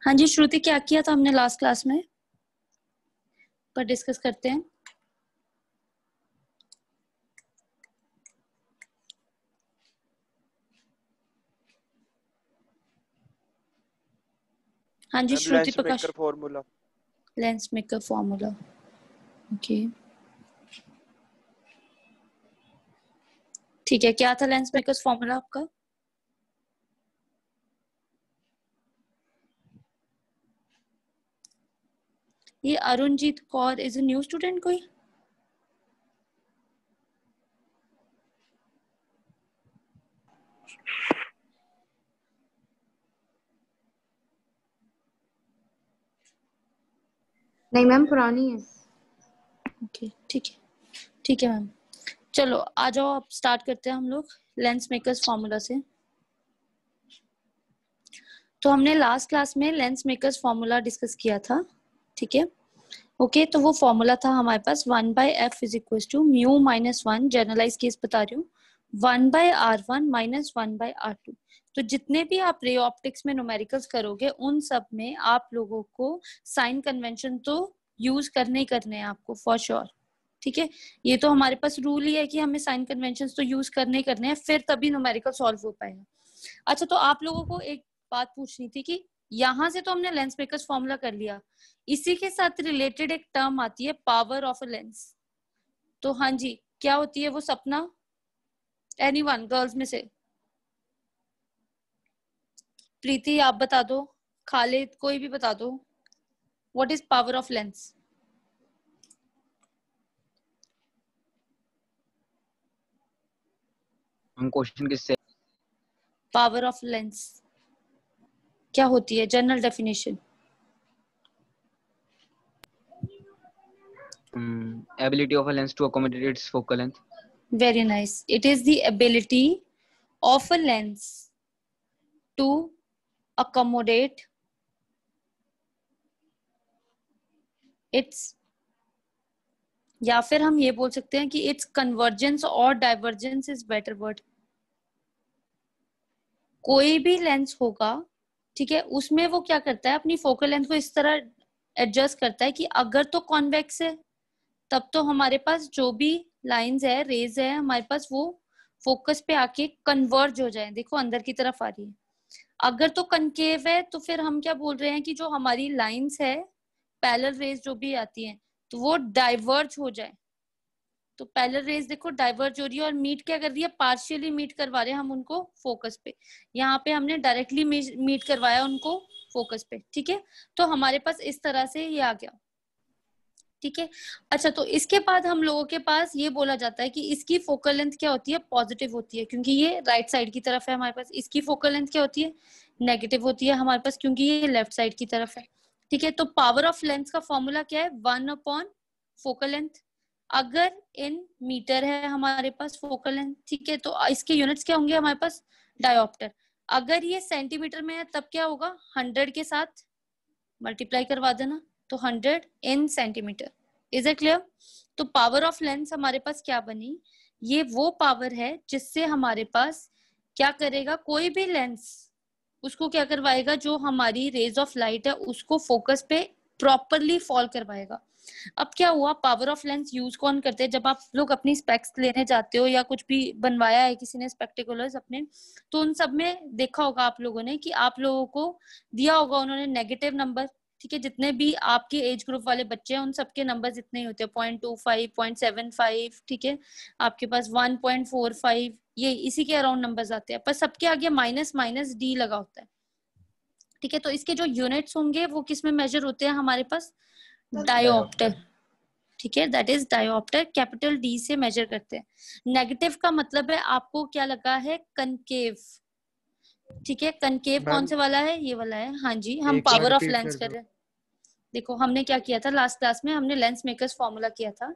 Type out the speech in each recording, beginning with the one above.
हाँ जी श्रुति, क्या किया था हमने लास्ट क्लास में, पर डिस्कस करते हैं। हाँ जी Shruti Prakash. Formula, lens maker formula, okay ठीक है। क्या था लेंस मेकर फॉर्मूला आपका? ये Arunjeet Kaur is a new student कोई? नहीं मैम, पुरानी है। ओके ठीक है मैम। चलो आ जाओ, अब स्टार्ट करते हैं हम लोग लेंस मेकर्स फॉर्मूला से। तो हमने लास्ट क्लास में लेंस मेकर्स फॉर्मूला डिस्कस किया था, ठीक है। ओके तो वो फॉर्मूला था हमारे पास 1/f is equal to mu minus 1, generalize case बता रही हूँ, 1/r1 माइनस 1/r2। तो जितने भी आप रे ऑप्टिक्स में न्यूमेरिकल्स करोगे उन सब में आप लोगों को साइन कन्वेंशन तो यूज करने ही करने हैं आपको फॉर श्योर, ठीक है। ये तो हमारे पास रूल ही है कि हमें साइन कन्वेंशन तो यूज करने ही करने हैं, फिर तभी न्यूमेरिकल सॉल्व हो पाएगा। अच्छा तो आप लोगों को एक बात पूछनी थी कि यहां से तो हमने लेंस मेकर्स फॉर्मूला कर लिया, इसी के साथ रिलेटेड एक टर्म आती है पावर ऑफ अ लेंस। तो हाँ जी, क्या होती है वो सपना? एनीवन गर्ल्स में से? प्रीति आप बता दो, खालिद कोई भी बता दो, what is power of lens? हम क्वेश्चन किससे? पावर ऑफ लेंस क्या होती है, general definition? Ability of a lens to accommodate its focal length. Very nice. It is the ability of a lens to accommodate its, या फिर हम ये बोल सकते हैं कि इट्स कन्वर्जेंस और डाइवर्जेंस इज बेटर वर्ड। कोई भी लेंस होगा, ठीक है, उसमें वो क्या करता है, अपनी फोकल लेंथ को इस तरह एडजस्ट करता है कि अगर तो कॉन्वेक्स है तब तो हमारे पास जो भी लाइंस है, रेज है, हमारे पास वो फोकस पे आके कन्वर्ज हो जाए, देखो अंदर की तरफ आ रही है। अगर तो कनकेव है तो फिर हम क्या बोल रहे हैं कि जो हमारी लाइंस है, पैरेलल रेज जो भी आती हैं, तो वो डाइवर्ज हो जाए। तो पैरेलल रेज देखो डाइवर्ज हो रही है और मीट क्या कर रही है, पार्शियली मीट करवा रहे हैं हम उनको फोकस पे। यहाँ पे हमने डायरेक्टली मीट करवाया उनको फोकस पे, ठीक है। तो हमारे पास इस तरह से ये आ गया, ठीक है। अच्छा तो इसके बाद हम लोगों के पास ये बोला जाता है कि इसकी फोकल लेंथ क्या होती है, पॉजिटिव होती है, क्योंकि ये राइट साइड की तरफ है हमारे पास। इसकी फोकल लेंथ क्या होती है, नेगेटिव होती है हमारे पास, क्योंकि ये लेफ्ट साइड की तरफ है, ठीक है। तो पावर ऑफ लेंस का फॉर्मूला क्या है, 1 फोकल लेंथ। अगर इन मीटर है हमारे पास फोकल लेंथ, ठीक है, तो इसके यूनिट्स क्या होंगे हमारे पास, डायोप्टर। अगर ये सेंटीमीटर में है तब क्या होगा, 100 के साथ मल्टीप्लाई करवा देना, तो 100 इन सेंटीमीटर। Is it clear? तो पावर ऑफ लेंस हमारे पास क्या बनी, ये वो पावर है जिससे हमारे पास क्या करेगा, कोई भी लेंस उसको क्या करवाएगा, जो हमारी रेज ऑफ लाइट है उसको फोकस पे प्रॉपरली फॉल करवाएगा। अब क्या हुआ, पावर ऑफ लेंस यूज कौन करते हैं, जब आप लोग अपनी स्पेक्स लेने जाते हो या कुछ भी बनवाया है किसी ने स्पेक्टिकुलर्स अपने, तो उन सब में देखा होगा आप लोगों ने कि आप लोगों को दिया होगा उन्होंने नेगेटिव नंबर, ठीक है। जितने भी आपके एज ग्रुप वाले बच्चे हैं उन सबके नंबर जितने ही होते हैं, 0.25, 0.75, ठीक है, आपके पास 1.45, ये इसी के अराउंड नंबर्स आते हैं, पर सबके आगे माइनस माइनस डी लगा होता है, ठीक है। तो इसके जो यूनिट्स होंगे वो किस में मेजर होते हैं हमारे पास, डायोप्टर, ठीक है, that is dioptre, capital D से मेजर करते हैं। नेगेटिव का मतलब है आपको क्या लगा है, कनकेव, ठीक है। कनकेव कौन से वाला है, ये वाला है। हाँ जी, हम पावर ऑफ लेंस कर रहे हैं। देखो हमने क्या किया था लास्ट क्लास में, हमने लेंस मेकर्स फॉर्मूला किया था।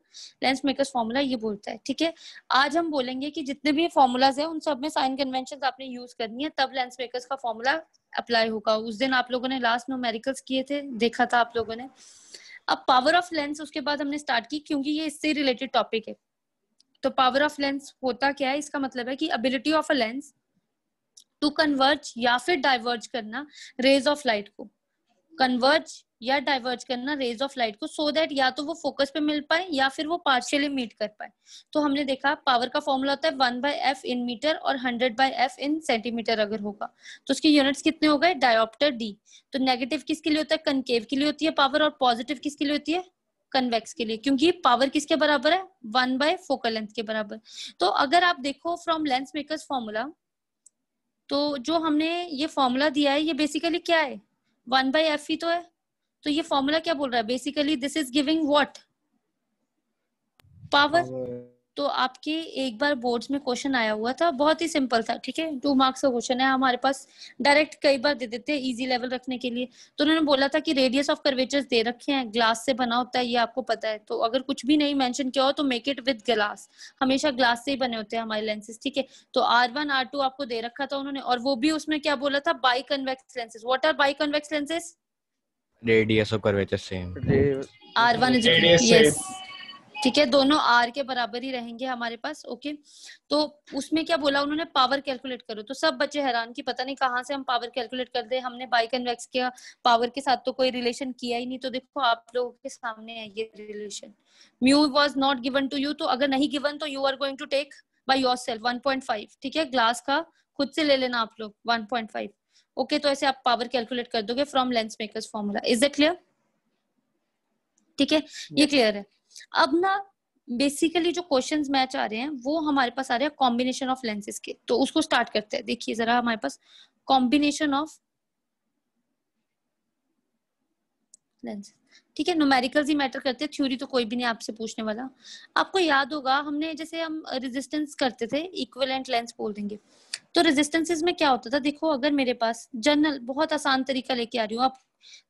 लेंस मेकर्स फॉर्मूला ये बोलता है, ठीक है। आज हम बोलेंगे कि जितने भी फॉर्मूलाज है उन सब में साइन कन्वेंशन आपने यूज करनी है, तब लेंस मेकर्स का फॉर्मूला अप्लाई होगा। उस दिन आप लोगों ने लास्ट न्यूमेरिकल्स किए थे, देखा था आप लोगों ने। अब पावर ऑफ लेंस उसके बाद हमने स्टार्ट की, क्योंकि ये इससे रिलेटेड टॉपिक है। तो पावर ऑफ लेंस होता क्या है, इसका मतलब है कि ability of a lens to converge या फिर डाइवर्ज करना रेज ऑफ लाइट को। कन्वर्ज या डाइवर्ज करना रेज ऑफ लाइट को, सो दैट या तो वो फोकस पे मिल पाए या फिर वो पार्शियली मीट कर पाए। तो हमने देखा पावर का फॉर्मूला होता है 1/f इन मीटर और 100/f इन सेंटीमीटर अगर होगा तो उसकी यूनिट्स कितने हो गए, डायोप्टर डी। तो नेगेटिव किसके लिए होता है, कनकेव के लिए होती है पावर, और पॉजिटिव किसके लिए होती है, कन्वेक्स के लिए, क्योंकि पावर किसके बराबर है, 1/फोकल लेंथ के बराबर। तो अगर आप देखो फ्रॉम लेंस मेकर्स फॉर्मूला, तो जो हमने ये फॉर्मूला दिया है ये बेसिकली क्या है, 1/f ही तो है। तो ये फॉर्मूला क्या बोल रहा है, basically this is giving what, power. तो आपके एक बार बोर्ड्स में क्वेश्चन आया हुआ था, बहुत ही सिंपल था, ठीक है, 2 मार्क्स का क्वेश्चन है हमारे पास, डायरेक्ट कई बार दे देते हैं इजी लेवल रखने के लिए। तो उन्होंने बोला था कि रेडियस ऑफ कर्वेचर्स दे रखे हैं, ग्लास से बना होता है, ये आपको पता है। तो अगर कुछ भी नहीं मेंशन किया हो तो मेक इट विद ग्लास, हमेशा ग्लास से ही बने होते हैं हमारे लेंसेज, ठीक है। तो R1 R2 आपको दे रखा था उन्होंने, और वो भी उसमें क्या बोला था, biconvex lenses. What are biconvex lenses, radius of curvature same, R1 is yes, ठीक है, दोनों R के बराबर ही रहेंगे हमारे पास, ओके। तो उसमें क्या बोला उन्होंने, पावर कैलकुलेट करो। तो सब बच्चे हैरान कि पता नहीं कहाँ से हम पावर कैलकुलेट कर दे, हमने बाई कन्वेक्स के पावर के साथ तो कोई रिलेशन किया ही नहीं। तो देखो आप लोगों के सामने है ये relation, mu was not given to you, तो अगर नहीं गिवन तो you are going to take by yourself 1.5, ठीक है, ग्लास का खुद से ले लेना आप लोग 1.5, ओके। तो ऐसे आप पावर कैलकुलेट कर दोगे from lens makers formula. Is it clear, ठीक है, ये क्लियर है। अब ना बेसिकली जो क्वेश्चंस मैच आ रहे हैं वो हमारे पास आ रहे हैं कॉम्बिनेशन ऑफ लेंसेज के, तो उसको स्टार्ट करते हैं। देखिए जरा हमारे पास कॉम्बिनेशन ऑफ लेंसेज, ठीक है, न्यूमेरिकल्स ही मैटर करते हैं, थ्योरी तो कोई भी नहीं आपसे पूछने वाला। आपको याद होगा हमने जैसे हम रेजिस्टेंस करते थे, इक्विवेलेंट लेंस बोल देंगे। तो रेजिस्टेंसेस में क्या होता था, देखो अगर मेरे पास जनरल बहुत आसान तरीका लेके आ रही हूँ, आप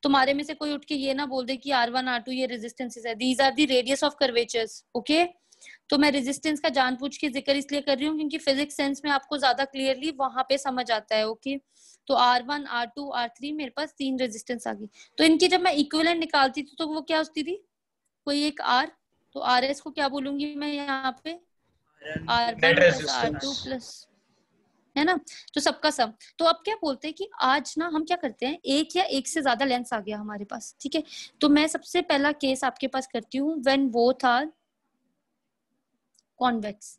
तुम्हारे में से कोई उठ के ये ना बोल दे कि R1 R2 ये रेजिस्टेंसेस है, these are the radius of curvatures, okay. तो मैं रेजिस्टेंस का जानबूझ के जिक्र इसलिए कर रही हूँ क्योंकि फिजिक्स सेंस में आपको ज्यादा क्लियरली वहां पे समझ आता है, ओके। तो R1 R2 R3 मेरे पास 3 रेजिस्टेंस आ गई। तो इनकी जब मैं इक्विवेलेंट निकालती थी तो वो क्या होती थी, कोई एक R, तो RS को क्या बोलूंगी मैं यहाँ पे, R1 प्लस R2 प्लस, है ना, तो सबका सम। तो अब क्या बोलते हैं कि आज ना हम क्या करते हैं, एक या एक से ज्यादा लेंस आ गया हमारे पास, ठीक है। तो मैं सबसे पहला केस आपके पास करती हूँ, व्हेन बोथ आर कॉन्वेक्स।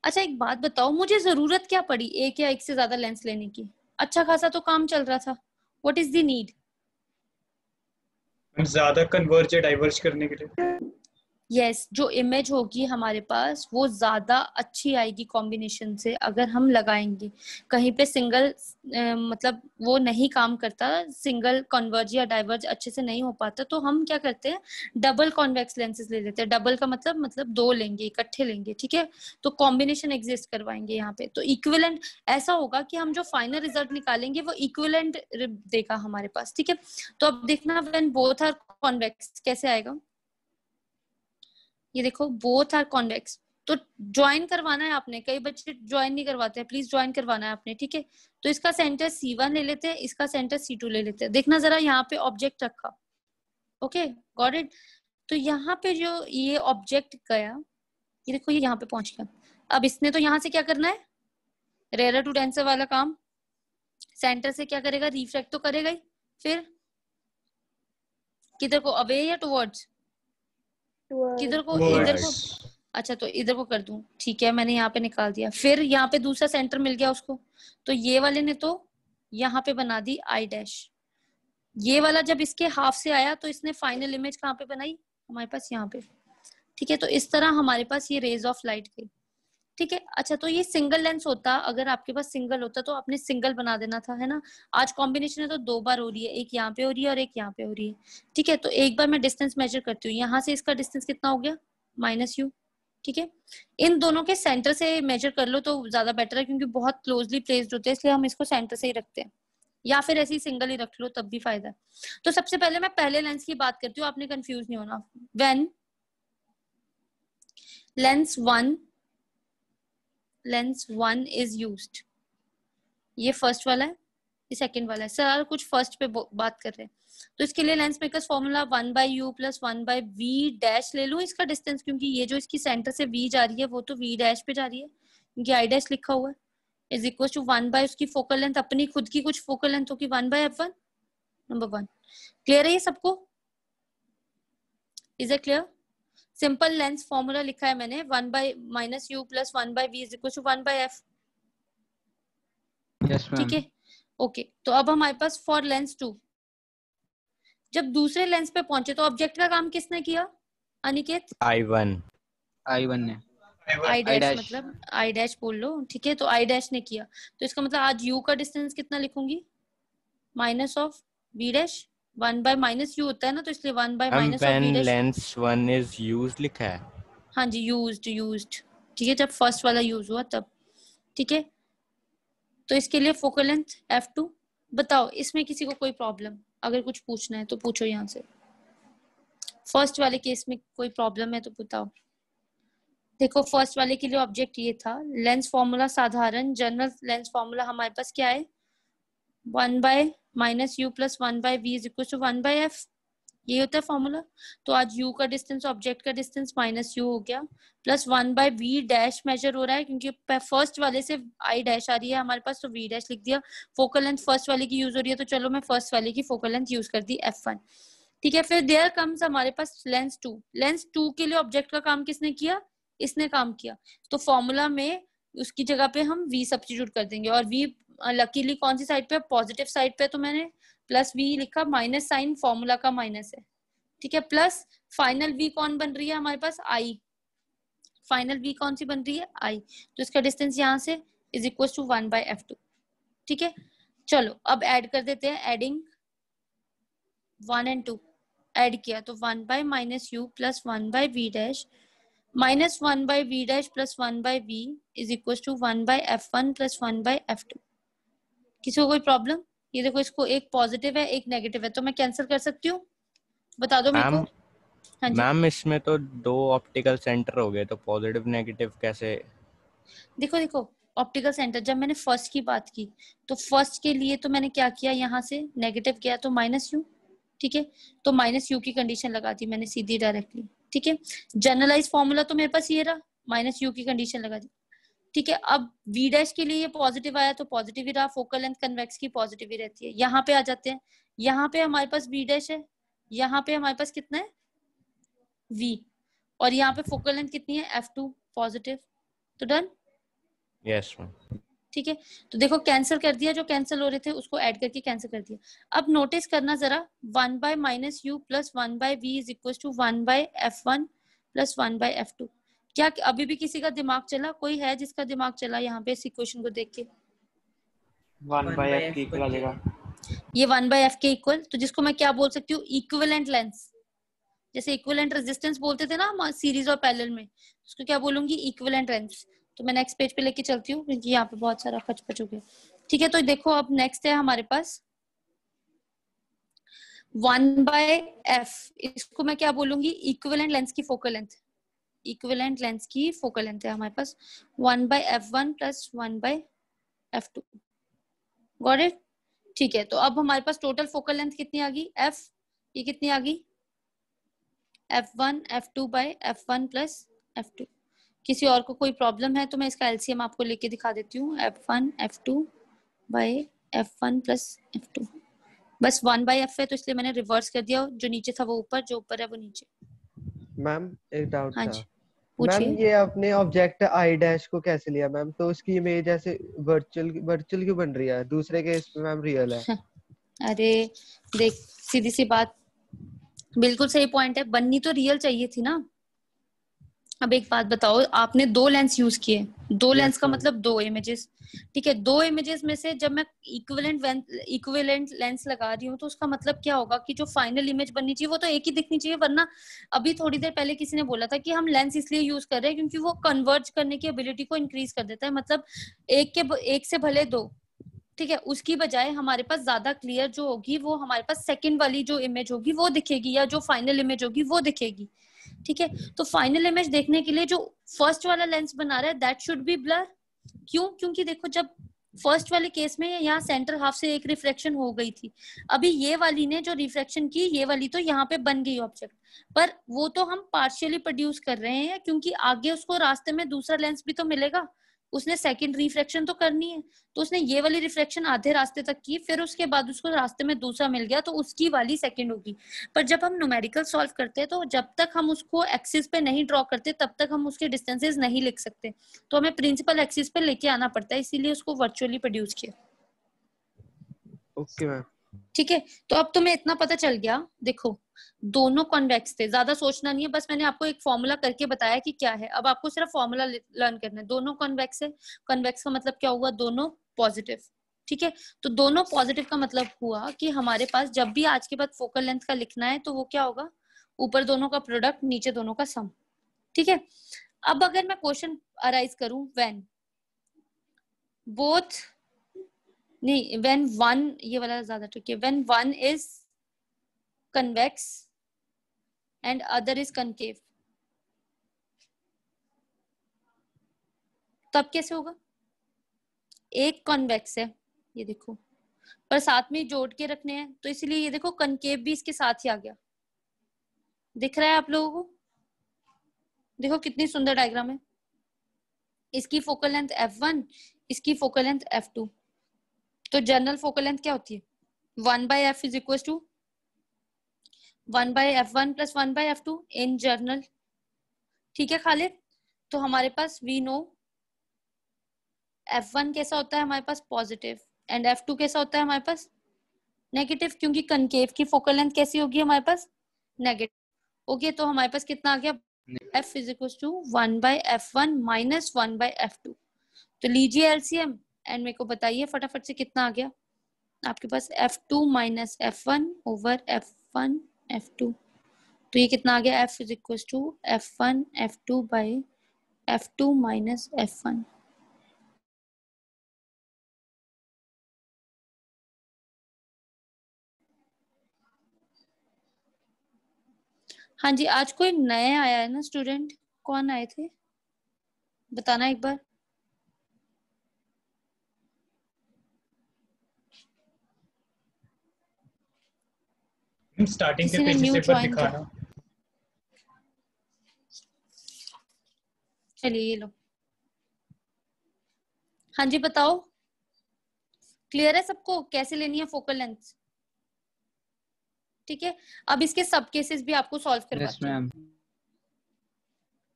अच्छा एक बात बताओ, मुझे जरूरत क्या पड़ी एक या एक से ज्यादा लेंस लेने की, अच्छा खासा तो काम चल रहा था, व्हाट इज द नीड, ज्यादा कन्वर्ज या डाइवर्ज करने के लिए। यस जो इमेज होगी हमारे पास वो ज्यादा अच्छी आएगी कॉम्बिनेशन से अगर हम लगाएंगे। कहीं पे सिंगल मतलब वो नहीं काम करता, सिंगल कन्वर्ज या डाइवर्ज अच्छे से नहीं हो पाता, तो हम क्या करते हैं, डबल कॉन्वेक्स लेंसेज ले लेते हैं। डबल का मतलब 2 लेंगे, इकट्ठे लेंगे, ठीक है। तो कॉम्बिनेशन एग्जिस्ट करवाएंगे यहाँ पे। तो इक्विवेलेंट ऐसा होगा कि हम जो फाइनल रिजल्ट निकालेंगे वो इक्विवेलेंट देगा हमारे पास, ठीक है। तो अब देखना व्हेन बोथ आर कॉन्वेक्स कैसे आएगा, ये देखो बोथ आर कॉन्वेक्स। तो ज्वाइन करवाना है आपने, कई बच्चे ज्वाइन नहीं करवाते हैं, प्लीज ज्वाइन करवाना है आपने, ठीक है। तो इसका सेंटर C1 ले लेते हैं, इसका सेंटर C2 ले लेते हैं। देखना जरा यहाँ पे ऑब्जेक्ट रखा, ओके गॉट इट। तो यहाँ पे जो ये ऑब्जेक्ट गया, ये देखो ये यहाँ पे पहुंच गया। अब इसने तो यहाँ से क्या करना है, रेयर टू डेंसर वाला काम, सेंटर से क्या करेगा, रिफ्लेक्ट तो करेगा ही, फिर किधर को, अवे या टुवर्ड्स, किधर को, इधर को, अच्छा तो इधर को कर दूं, ठीक है, मैंने यहाँ पे निकाल दिया। फिर यहाँ पे दूसरा सेंटर मिल गया उसको, तो ये वाले ने तो यहाँ पे बना दी आई डैश। ये वाला जब इसके हाफ से आया तो इसने फाइनल इमेज कहाँ पे बनाई, हमारे पास यहाँ पे, ठीक है। तो इस तरह हमारे पास ये रेज ऑफ लाइट गई, ठीक है। अच्छा तो ये सिंगल लेंस होता, अगर आपके पास सिंगल होता तो आपने सिंगल बना देना था, है ना। आज कॉम्बिनेशन है तो 2 बार हो रही है, एक यहाँ पे हो रही है और एक यहाँ पे हो रही है, ठीक है। तो एक बार मैं डिस्टेंस मेजर करती हूँ, यहाँ से इसका डिस्टेंस कितना हो गया, -u, ठीक है। इन दोनों के सेंटर से मेजर कर लो तो ज्यादा बेटर है, क्योंकि बहुत क्लोजली प्लेस्ड होते हैं, इसलिए हम इसको सेंटर से ही रखते हैं, या फिर ऐसे ही सिंगल ही रख लो तब भी फायदा है। तो सबसे पहले मैं पहले लेंस की बात करती हूँ, आपने कंफ्यूज नहीं होना। व्हेन लेंस 1 इज यूज्ड, ये फर्स्ट वाला है, ये सेकंड वाला है। सर कुछ फर्स्ट पे बात कर रहे हैं, तो इसके लिए lens makers formula 1/u + 1/v dash ले लूं इसका डिस्टेंस, क्योंकि ये जो इसकी सेंटर से v जा रही है वो तो v डैश पे जा रही है, क्योंकि i डैश लिखा हुआ है, इज इक्वल टू 1 बाय उसकी फोकल लेंथ, अपनी खुद की कुछ फोकल लेंथ होगी 1/f1 नंबर 1, क्लियर है ये सबको? Is it clear? Simple lens formula लिखा है मैंने 1 by minus u plus 1 by v is equal to 1 by f. Yes, ma'am. ठीक है, ओके. तो अब हमारे पास फॉर लेंस 2, जब दूसरे लेंस पे पहुंचे तो ऑब्जेक्ट का काम किसने किया अनिकेत? I1 I1 ने आई डैश, dash. मतलब आई डैश बोल लो. ठीक है, तो आई डैश ने किया, तो इसका मतलब आज u का डिस्टेंस कितना लिखूंगी? Minus of v dash. 1 by minus u होता है ना, तो इसलिए 1 by minus of v when dash. lens 1 is used लिखा है. हाँ जी, यूज्ड. ठीक है, जब फर्स्ट वाला यूज हुआ तब. ठीक है, तो इसके लिए फोकल लेंथ f2. बताओ इसमें किसी को कोई प्रॉब्लम? अगर कुछ पूछना है तो पूछो यहाँ से. फर्स्ट वाले केस में कोई प्रॉब्लम है तो बताओ. देखो फर्स्ट वाले के लिए ऑब्जेक्ट ये था. लेंस फॉर्मूला साधारण जनरल लेंस फॉर्मूला हमारे पास क्या है? 1 by minus u plus 1 by v is equal to 1 by f. ये होता है फॉर्मूला. तो आज u का डिस्टेंस, ऑब्जेक्ट का डिस्टेंस माइनस u हो गया, plus 1 by v dash major हो रहा है क्योंकि फर्स्ट वाले से i डैश आ रही है हमारे पास, तो v डैश लिख दिया. फोकल लेंथ फर्स्ट वाले की यूज हो रही है, तो चलो मैं फर्स्ट वाले की फोकल लेंथ यूज कर दी f1. ठीक है, फिर देयर कम्स हमारे पास लेंस 2. लेंस 2 के लिए ऑब्जेक्ट का काम किसने किया? इसने काम किया. तो फॉर्मूला में उसकी जगह पे हम v सब्स्टिट्यूट कर देंगे, और v लकीली कौन सी साइड पे? पॉजिटिव साइड पे, तो मैंने प्लस v लिखा. माइनस साइन फॉर्मूला का माइनस है. ठीक है, प्लस फाइनल v कौन बन रही है हमारे पास? i. फाइनल v कौन सी बन रही है? i. तो इसका डिस्टेंस यहाँ से is equal to 1 by f2. ठीक है, चलो अब ऐड कर देते हैं. एडिंग 1 and 2 ऐड किया तो 1 by minus u plus 1 by v dash minus 1 by v dash plus 1 by v is equal to 1 by f1 plus 1 by f2. किसी को कोई प्रॉब्लम? ये देखो, इसको एक पॉजिटिव है एक नेगेटिव है, तो मैं कैंसिल कर सकती हूँ? बता दो मेरे को. हाँ जी मैम इसमें तो 2 ऑप्टिकल सेंटर हो गए, तो पॉजिटिव नेगेटिव कैसे? देखो ऑप्टिकल सेंटर, जब मैंने फर्स्ट की बात की तो फर्स्ट के लिए तो मैंने क्या किया, यहाँ से नेगेटिव किया तो माइनस यू. ठीक है, तो माइनस यू की कंडीशन लगा दी मैंने सीधी डायरेक्टली. ठीक है, जनरलाइज फॉर्मूला तो मेरे पास ये रहा, माइनस यू की कंडीशन लगा दी. ठीक है, अब v डैश के लिए ये पॉजिटिव आया तो पॉजिटिव ही रहा. फोकल लेंथ कन्वेक्स की पॉजिटिव ही रहती है. यहाँ पे आ जाते हैं. यहाँ पे हमारे पास v डैश है, यहाँ पे हमारे पास कितना है? v. और यहाँ पे फोकल लेंथ कितनी है? f2 positive. तो डन. Yes ma'am. ठीक है, तो देखो कैंसिल कर दिया, जो कैंसिल हो रहे थे उसको ऐड करके कैंसिल कर दिया. अब नोटिस करना जरा, 1 by minus u plus 1 by v is equal to 1 by f1 plus 1 by f2. क्या अभी भी किसी का दिमाग चला? कोई है जिसका दिमाग चला यहाँ पे इस इक्वेशन को देख के? 1 by f के इक्वल आ जाएगा. ये 1 by f के इक्वल, तो जिसको मैं क्या बोल सकती हूँ? Equivalent lens. जैसे इक्विवेलेंट रेजिस्टेंस बोलते थे ना सीरीज और पैरेलल में, उसको क्या बोलूंगी? Equivalent lens. तो मैं नेक्स्ट पेज पे लेके चलती हूँ क्योंकि यहाँ पे बहुत सारा खच हो गया. ठीक है, तो देखो अब नेक्स्ट है हमारे पास 1 by f. इसको मैं क्या बोलूंगी? इक्विवेलेंट लेंस की फोकल लेंथ. इक्विवेलेंट लेंस की फोकल लेंथ है हमारे पास 1 by f1 plus 1 by f2. Got it? ठीक है, तो अब हमारे पास टोटल फोकल लेंथ कितनी आ गई? f. ये कितनी आ गई? f1 f2 by f1 plus f2. किसी और को कोई प्रॉब्लम है तो मैं इसका एलसीएम आपको लेके दिखा देती हूँ. f1 f2 by f1 plus f2. बस 1 by f है तो इसलिए मैंने रिवर्स कर दिया. जो नीचे था वो ऊपर, जो ऊपर है वो नीचे. मैम एक डाउट हाँ था. जी, मैम पूछिए. ये आपने ऑब्जेक्ट आई डैश को कैसे लिया मैम? तो उसकी इमेज ऐसे वर्चुअल क्यों बन रही है? दूसरे केस में मैम रियल है. अरे देख, सीधी सी बात, बिल्कुल सही पॉइंट है. बननी तो रियल चाहिए थी ना. अब एक बात बताओ, आपने 2 लेंस यूज किए. 2 लेंस का मतलब 2 इमेजेस. ठीक है, 2 इमेजेस में से जब मैं इक्विवेलेंट लेंस लगा रही हूँ तो उसका मतलब क्या होगा कि जो फाइनल इमेज बननी चाहिए वो तो एक ही दिखनी चाहिए. वरना अभी थोड़ी देर पहले किसी ने बोला था कि हम लेंस इसलिए यूज कर रहे हैं क्योंकि वो कन्वर्ज करने की एबिलिटी को इंक्रीज कर देता है. मतलब एक से भले 2. ठीक है, उसकी बजाय हमारे पास ज्यादा क्लियर जो होगी वो हमारे पास सेकंड वाली जो इमेज होगी वो दिखेगी, या जो फाइनल इमेज होगी वो दिखेगी. ठीक है, तो फाइनल इमेज देखने के लिए जो फर्स्ट वाला लेंस बना रहा है दैट शुड बी ब्लर. क्यों? क्योंकि देखो जब फर्स्ट वाले केस में यहाँ सेंटर हाफ से एक रिफ्लेक्शन हो गई थी, अभी ये वाली ने जो रिफ्लेक्शन की, ये वाली तो यहाँ पे बन गई ऑब्जेक्ट, पर वो तो हम पार्शियली प्रोड्यूस कर रहे हैं क्योंकि आगे उसको रास्ते में दूसरा लेंस भी तो मिलेगा. उसने सेकंड रिफ्रैक्शन तो करनी है, तो उसने ये वाली रिफ्रैक्शन आधे रास्ते तक की, फिर उसके बाद उसको रास्ते में दूसरा मिल गया तो उसकी वाली सेकंड होगी। पर जब हम न्यूमेरिकल सॉल्व करते हैं तो जब तक हम उसको एक्सिस पे नहीं ड्रॉ करते तब तक हम उसके डिस्टेंसेस नहीं लिख सकते, तो हमें प्रिंसिपल एक्सिस पे लेके आना पड़ता है, इसीलिए उसको वर्चुअली प्रोड्यूस किया। Okay ma'am. ठीक है, तो अब तुम्हें इतना पता चल गया, देखो दोनों कॉन्वेक्स थे, ज्यादा सोचना नहीं है, बस मैंने आपको एक फॉर्मूला करके बताया कि क्या है, अब आपको सिर्फ फॉर्मूला लर्न करना है। दोनों कॉन्वेक्स है, कॉन्वेक्स का मतलब क्या हुआ, दोनों पॉजिटिव। ठीक है, तो दोनों पॉजिटिव का मतलब हुआ कि हमारे पास जब भी आज के बाद फोकल लेंथ का लिखना है तो वो क्या होगा, ऊपर दोनों का प्रोडक्ट, नीचे दोनों का सम। ठीक है, अब अगर मैं क्वेश्चन अराइज करूं व्हेन बोथ, नहीं when one, ये वाला ज्यादा ट्रिकी है, when one is convex and other is concave, तब कैसे होगा, एक कॉन्वेक्स है ये देखो, पर साथ में जोड़ के रखने हैं, तो इसलिए ये देखो कनकेव भी इसके साथ ही आ गया, दिख रहा है आप लोगों को, देखो कितनी सुंदर डायग्राम है, इसकी फोकल लेंथ f1, इसकी फोकल लेंथ f2, तो जनरल फोकल लेंथ क्या होती है, 1/f is equal to 1/f1 plus 1/f2 in general. ठीक है खालिद, तो हमारे पास वी नो f1 कैसा होता है हमारे पास पॉजिटिव एंड f2 कैसा होता है हमारे पास नेगेटिव, क्योंकि कनकेव की फोकल लेंथ कैसी होगी हमारे पास, नेगेटिव। ओके, तो हमारे पास कितना आ गया, f is equal to 1/f1 minus 1/f2। तो लीजिए एलसीएम एंड मेरे को बताइए फटाफट से कितना आ गया आपके पास, f2 minus f1 over f1 f2, तो ये कितना आ गया, f is equal to f1 f2 by f2 minus f1। हाँ जी, आज कोई नए आया है ना स्टूडेंट, कौन आए थे बताना एक बार। स्टार्टिंग के किसी ने पेजेस न्यू एक बार ज्वाइन किया, दिखाना। चलिए ये लो। हाँ जी बताओ, क्लियर है सबको कैसे लेनी है फोकल लेंथ। ठीक है, अब इसके सब केसेस भी आपको सॉल्व यस करवाती हूँ। मैम।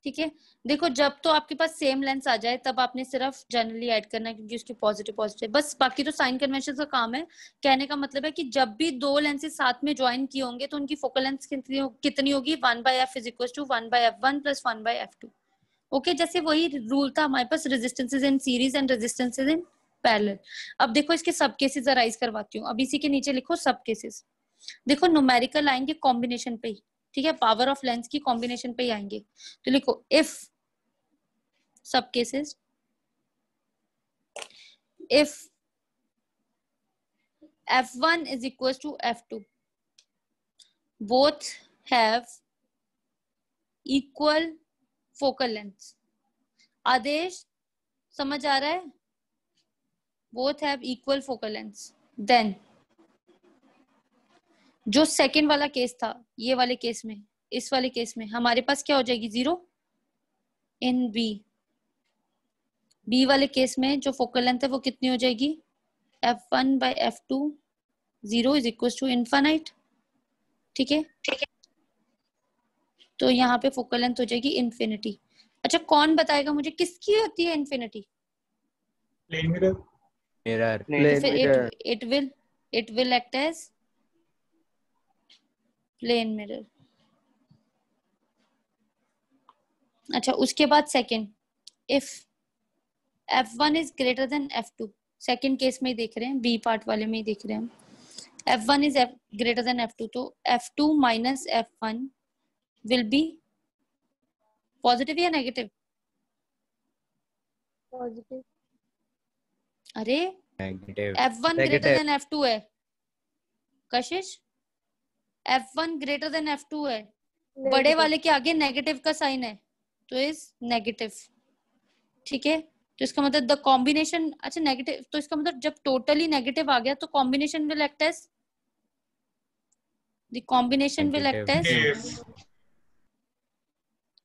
ठीक है, देखो जब तो आपके पास सेम लेंथ आ जाए तब आपने सिर्फ जनरली ऐड करना है, क्योंकि उसकी पॉजिटिव पॉजिटिव, बस बाकी तो साइन कन्वेंशन का काम है। कहने का मतलब है कि जब भी दो लेंसेज साथ में ज्वाइन किए होंगे तो उनकी फोकल लेंथ कितनी होगी, 1/f is equal to 1/f1 plus 1/f2। Okay, जैसे वही रूल था हमारे पास resistances in series and resistances in parallel. अब देखो इसके सब केसेस अराइज करवाती हूँ, अब इसी के नीचे लिखो सब केसेस। देखो न्यूमेरिकल आएंगे कॉम्बिनेशन पे ही, ठीक है, पावर ऑफ लेंस की कॉम्बिनेशन पे ही आएंगे, तो लिखो इफ सब cases, if f1 is equals to f2, both have equal focal lengths। आदेश समझ आ रहा है, both have equal focal lengths, then जो सेकेंड वाला केस था ये वाले केस में, इस वाले केस में हमारे पास क्या हो जाएगी, 0 इन बी वाले केस में जो फोकल लेंथ है वो कितनी हो जाएगी, f1/f2 0 is equal to infinite. ठीक है, तो यहाँ पे फोकल लेंथ हो जाएगी इन्फिनिटी। अच्छा कौन बताएगा मुझे किसकी होती है infinity, plane mirror. Mirror. Plane फिर mirror. it will act as plane mirror. अच्छा उसके बाद second, if f1 is greater than f2, second case में ही देख रहे हैं, बी पार्ट वाले में ही देख रहे हैं हम, f1 is greater than f2, तो f2 minus f1 will be positive या नेगेटिव, पॉजिटिव। अरे negative. f1 greater than f2 है कशिश, f1 ग्रेटर देन f2 है, बड़े वाले के आगे नेगेटिव का साइन है तो इज नेगेटिव। ठीक है, तो इसका मतलब द कॉम्बिनेशन, अच्छा नेगेटिव, तो इसका मतलब जब टोटली नेगेटिव आ गया तो combination will act as, the combination will act as,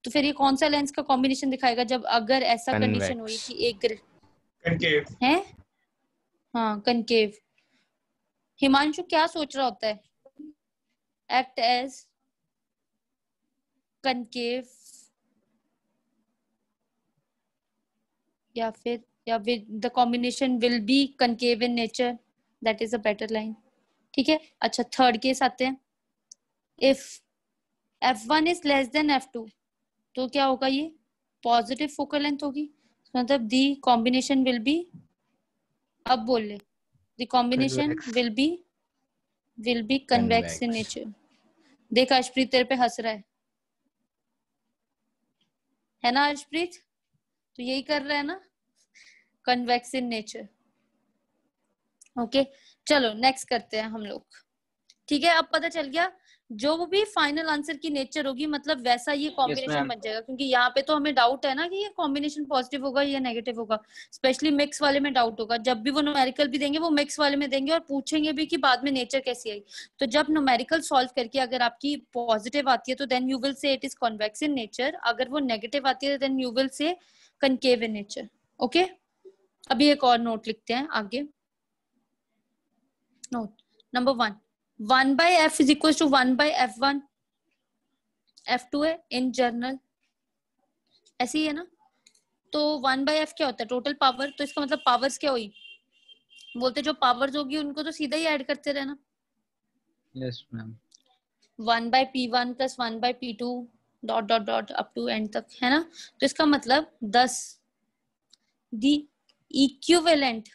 तो फिर ये कौन सा लेंस का कॉम्बिनेशन दिखाएगा जब अगर ऐसा कंडीशन हुई Convex. कि एक concave, है, हाँ कनकेव। हिमांशु क्या सोच रहा होता है? एक्ट एज कनकेव या फिर या the combination will be concave in nature, that is a better line. ठीक है, अच्छा थर्ड केस आते हैं। If f1 is less than f2 तो क्या होगा? ये पॉजिटिव फोकल लेंथ होगी, मतलब दी कॉम्बिनेशन विल बी, अब बोल ले, the combination Convex. Will be convex in Convex. Nature. देख अर्शप्रीत तेरे पे हंस रहा है ना अर्शप्रीत? तो यही कर रहा है ना, कन्वेक्स इन नेचर। ओके चलो नेक्स्ट करते हैं हम लोग। ठीक है, अब पता चल गया जो भी फाइनल आंसर की नेचर होगी मतलब वैसा ये कॉम्बिनेशन ma'am. बन जाएगा, क्योंकि यहाँ पे तो हमें डाउट है ना कि ये कॉम्बिनेशन पॉजिटिव होगा या नेगेटिव होगा। स्पेशली मिक्स वाले में डाउट होगा, जब भी वो न्यूमेरिकल भी देंगे वो मिक्स वाले में देंगे और पूछेंगे भी कि बाद में नेचर कैसी आई। तो जब न्यूमेरिकल सॉल्व करके अगर आपकी पॉजिटिव आती है तो then you will say it is convex in nature, अगर वो नेगेटिव आती है then you will say concave in nature. Okay, अभी एक और नोट लिखते हैं आगे। Note number 1, 1 by f is equals to 1 by f1 f2 है इन जनरल, ऐसे ही है ना। तो 1 by f क्या होता है? Total power. तो इसका मतलब पावर्स क्या हुई? बोलते जो पावर्स होगी उनको तो सीधा ही ऐड करते रहना। Yes, ma'am. 1 by p1 plus 1 by p2 dot dot dot up to end तक, है ना। तो इसका मतलब 10 the equivalent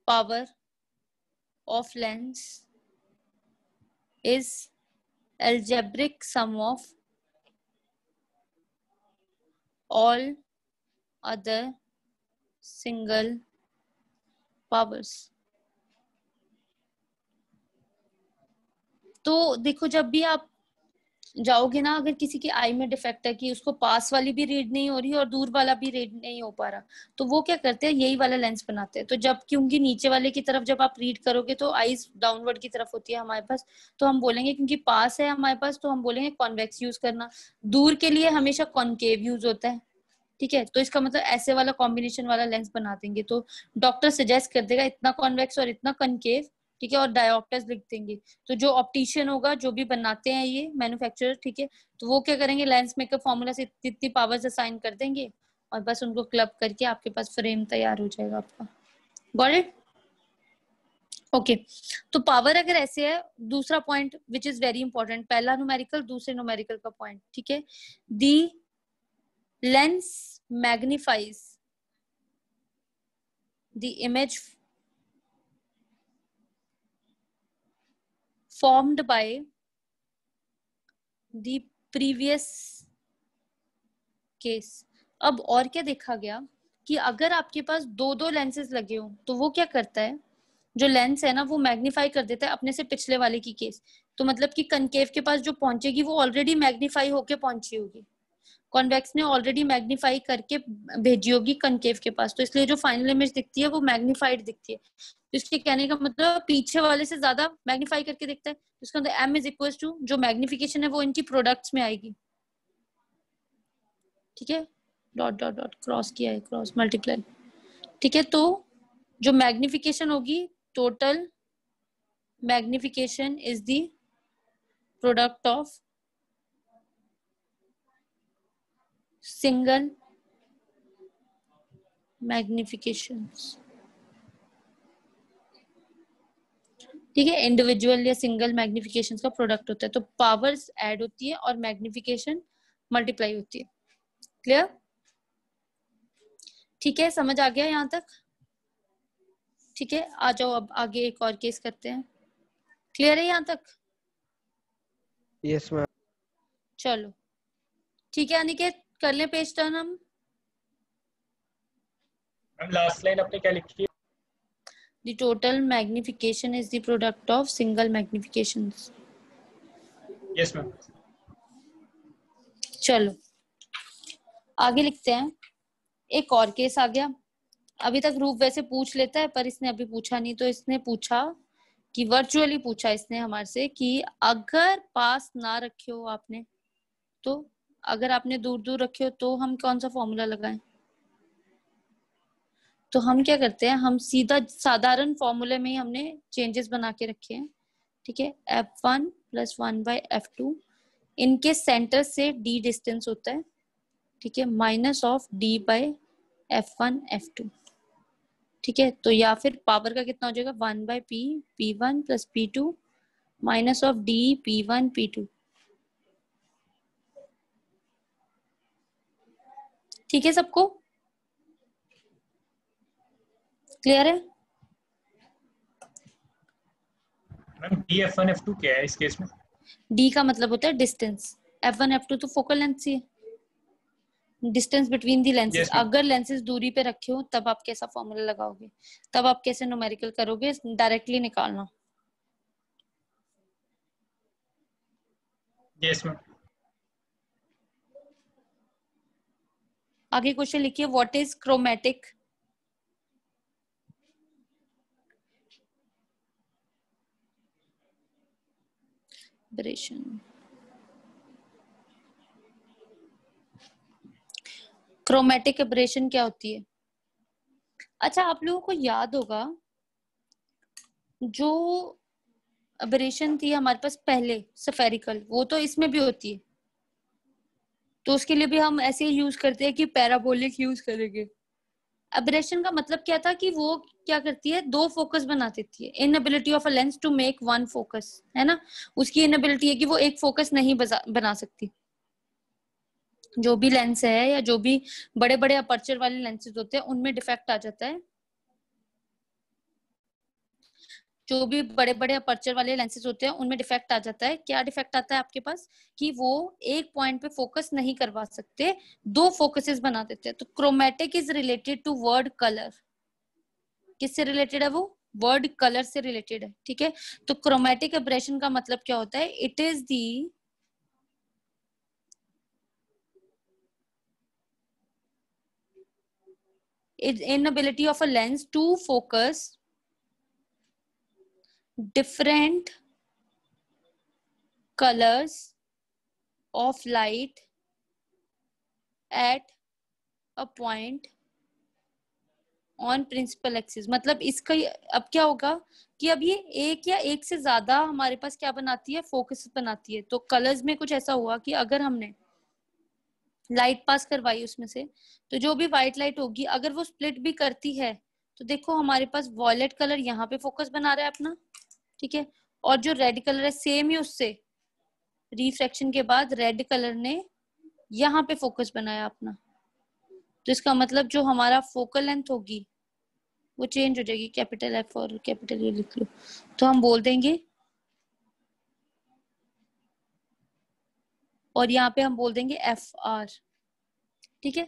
power of lens is algebraic sum of all other single powers। तो देखो जब भी आप जाओगे ना, अगर किसी की आई में डिफेक्ट है कि उसको पास वाली भी रीड नहीं हो रही और दूर वाला भी रीड नहीं हो पा रहा, तो वो क्या करते हैं? यही वाला लेंस बनाते हैं। तो जब क्योंकि नीचे वाले की तरफ जब आप रीड करोगे तो आईज डाउनवर्ड की तरफ होती है हमारे पास, तो हम बोलेंगे क्योंकि पास है हमारे पास तो हम बोलेंगे कॉन्वेक्स यूज करना। दूर के लिए हमेशा कॉन्केव यूज होता है। ठीक है, तो इसका मतलब ऐसे वाला कॉम्बिनेशन वाला लेंस बना देंगे। तो डॉक्टर सजेस्ट कर देगा इतना कॉन्वेक्स और इतना कनकेव, ठीक है, और डायोप्टर्स लिख देंगे। तो जो ऑप्टिशियन होगा, जो भी बनाते हैं ये मैन्युफैक्चरर, ठीक है, तो वो क्या करेंगे? लेंस मेकर फॉर्मूला से इतनी पावर्स असाइन कर देंगे और बस उनको क्लब करके आपके पास फ्रेम तैयार हो जाएगा आपका। Got it? ओके, तो पावर अगर ऐसे है, दूसरा point which is very important, पहला न्यूमेरिकल दूसरे न्यूमेरिकल का पॉइंट, ठीक है। दी lens magnifies the image formed by the previous case। अब और क्या देखा गया कि अगर आपके पास दो दो लेंसेज लगे हो तो वो क्या करता है? जो लेंस है ना वो मैग्नीफाई कर देता है अपने से पिछले वाले की केस। तो मतलब कि कनकेव के पास जो पहुंचेगी वो ऑलरेडी मैग्नीफाई होके पहुंची होगी, कॉन्वेक्स ने ऑलरेडी मैग्नीफाई करके भेजी होगी कनकेव के पास, तो इसलिए जो फाइनल इमेज दिखती है वो मैग्नीफाइड दिखती है। तो इसके कहने का मतलब पीछे वाले से ज्यादा मैग्नीफाई करके दिखता है। तो इसका मतलब m इज इक्वल टू जो मैग्निफिकेशन है वो इनकी प्रोडक्ट्स में आएगी। ठीक है, डॉट डॉट डॉट क्रॉस किया है, क्रॉस मल्टीप्लाई। ठीक है, तो जो मैग्निफिकेशन होगी, total magnification is the product of single magnifications. ठीक है, इंडिविजुअल या सिंगल मैग्निफिकेशन का प्रोडक्ट होता है। तो पावर्स ऐड होती है और मैग्निफिकेशन मल्टीप्लाई होती है। क्लियर? ठीक है, समझ आ गया यहाँ तक? ठीक है, आ जाओ अब आगे एक और केस करते हैं। क्लियर है यहाँ तक? Yes ma'am. चलो ठीक है अनिकेत, कर ले पेज टर्न हम। लास्ट लाइन आपने क्या लिखी है? The total magnification is the product of single magnifications। Yes ma'am. चलो आगे लिखते हैं। एक और केस आ गया। अभी तक रूप वैसे पूछ लेता है पर इसने अभी पूछा नहीं, तो इसने पूछा कि वर्चुअली पूछा इसने हमारे से कि अगर पास ना रखे हो आपने, तो अगर आपने दूर दूर रखे हो तो हम कौन सा फॉर्मूला लगाएं? तो हम क्या करते हैं, हम सीधा साधारण फॉर्मूले में ही हमने चेंजेस बना के रखे हैं, ठीक है। f1 प्लस 1/f2, इनके सेंटर से d डिस्टेंस होता है, ठीक है, minus of d bye f1 f2, ठीक है। तो या फिर पावर का कितना हो जाएगा, 1/p p1 plus p2 minus of d p1 p2, ठीक है। सबको क्लियर है? मैम डी F1 F2 क्या है इस केस में? d का मतलब होता है डिस्टेंस, f1 f2 तो फोकल लेंथ से distance between the lenses. Yes, ma'am. अगर लेंसेज दूरी पे रखे हो तब आप कैसा फॉर्मूला लगाओगे, तब आप कैसे न्यूमेरिकल करोगे, डायरेक्टली निकालना। Yes ma'am. आगे क्वेश्चन लिखिए, what is chromatic? Aberration. Chromatic aberration क्या होती है? अच्छा, आप लोगों को याद होगा जो एब्रेशन थी हमारे पास पहले स्फेरिकल, वो तो इसमें भी होती है, तो उसके लिए भी हम ऐसे ही यूज करते हैं कि पैराबोलिक यूज करेंगे। एब्रेशन का मतलब क्या था कि वो क्या करती है, दो फोकस बना देती है। Inability of a lens to make one focus, है ना, उसकी इनएबिलिटी है कि वो एक फोकस नहीं बना सकती। जो भी लेंस है या जो भी बड़े बड़े अपर्चर वाले लेंसेज होते हैं उनमें डिफेक्ट आ जाता है। जो भी बड़े बड़े अपर्चर वाले लेंसेज होते हैं उनमें डिफेक्ट आ जाता है। क्या डिफेक्ट आता है आपके पास कि वो एक पॉइंट पे फोकस नहीं करवा सकते, दो फोकसेस बना देते हैं। तो chromatic is related to word colour. किससे रिलेटेड है वो? वर्ड कलर से रिलेटेड है, ठीक है। तो क्रोमेटिक एब्रेशन का मतलब क्या होता है, it is the inability of a lens to focus different colors of light at a point on principal axis। मतलब इसका अब क्या होगा कि अब ये एक या एक से ज्यादा हमारे पास क्या बनाती है, फोकस बनाती है। तो कलर्स में कुछ ऐसा हुआ कि अगर हमने लाइट पास करवाई उसमें से, तो जो भी व्हाइट लाइट होगी अगर वो स्प्लिट भी करती है, तो देखो हमारे पास वॉयलेट कलर यहाँ पे फोकस बना रहा है अपना, ठीक है। और जो रेड कलर है सेम ही उससे रिफ्रैक्शन के बाद रेड कलर ने यहाँ पे फोकस बनाया अपना। तो इसका मतलब जो हमारा फोकल लेंथ होगी वो चेंज हो जाएगी। कैपिटल एफ और कैपिटल यू लिख लो। तो हम बोल देंगे, और यहाँ पे हम बोल देंगे एफ आर, ठीक है।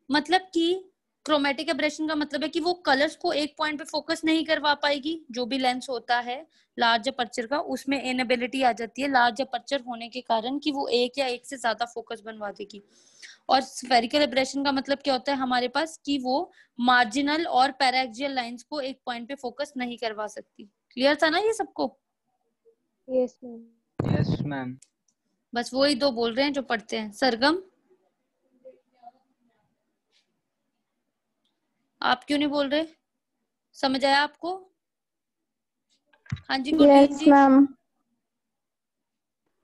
मतलब कि क्रोमेटिक एब्रेशन का मतलब है कि वो कलर्स को एक पॉइंट पे फोकस नहीं करवा पाएगी। जो भी लेंस होता है लार्ज अपर्चर का, उसमें इनएबिलिटी आ जाती है लार्ज अपर्चर होने के कारण कि वो एक या एक से ज्यादा फोकस बनवा देगी। और स्फेरिकल एब्रेशन का मतलब क्या होता है हमारे पास कि वो मार्जिनल और पैराक्सियल लाइंस को एक पॉइंट पे फोकस नहीं करवा सकती। क्लियर था ना ये सबको? Yes ma'am. Yes ma'am. बस वही दो बोल रहे हैं जो पढ़ते हैं। सरगम, आप क्यों नहीं बोल रहे? समझ आया आपको? हाँ जी गुरलीन जी। मैम।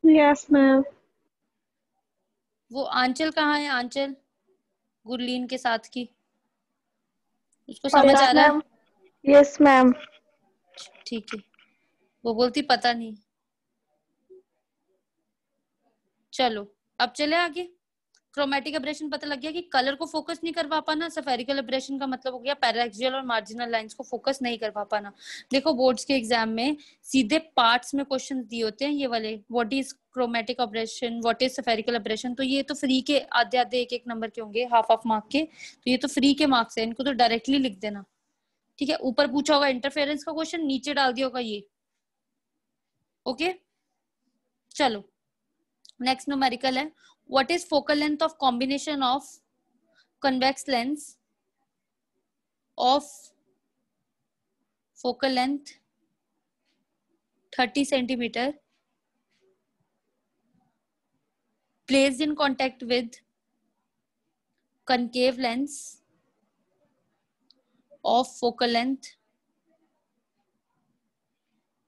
Yes ma'am. वो आंचल कहाँ है? आंचल गुरलीन के साथ की, उसको समझ आ रहा है? Yes ma'am. ठीक है, वो बोलती पता नहीं। चलो अब चले आगे। क्रोमेटिक एब्रेशन पता लग गया कि कलर को फोकस नहीं करवा पाना। सफेरिकल एब्रेशन का मतलब हो गया पैराक्सियल और मार्जिनल लाइंस को फोकस नहीं करवा पाना। देखो बोर्ड्स के एग्जाम में सीधे पार्ट्स में क्वेश्चन दिए होते हैं ये वाले, what is chromatic aberration, what is spherical aberration. तो ये तो फ्री के आधे आधे एक एक नंबर के होंगे, हाफ मार्क के। तो ये तो फ्री के मार्क्स है, इनको तो डायरेक्टली लिख देना, ठीक है। ऊपर पूछा होगा इंटरफेरेंस का क्वेश्चन, नीचे डाल दिया होगा ये, ओके। चलो नेक्स्ट न्यूमेरिकल है, what is focal length of combination of convex lens of focal length 30 centimeter placed in contact with concave lens of focal length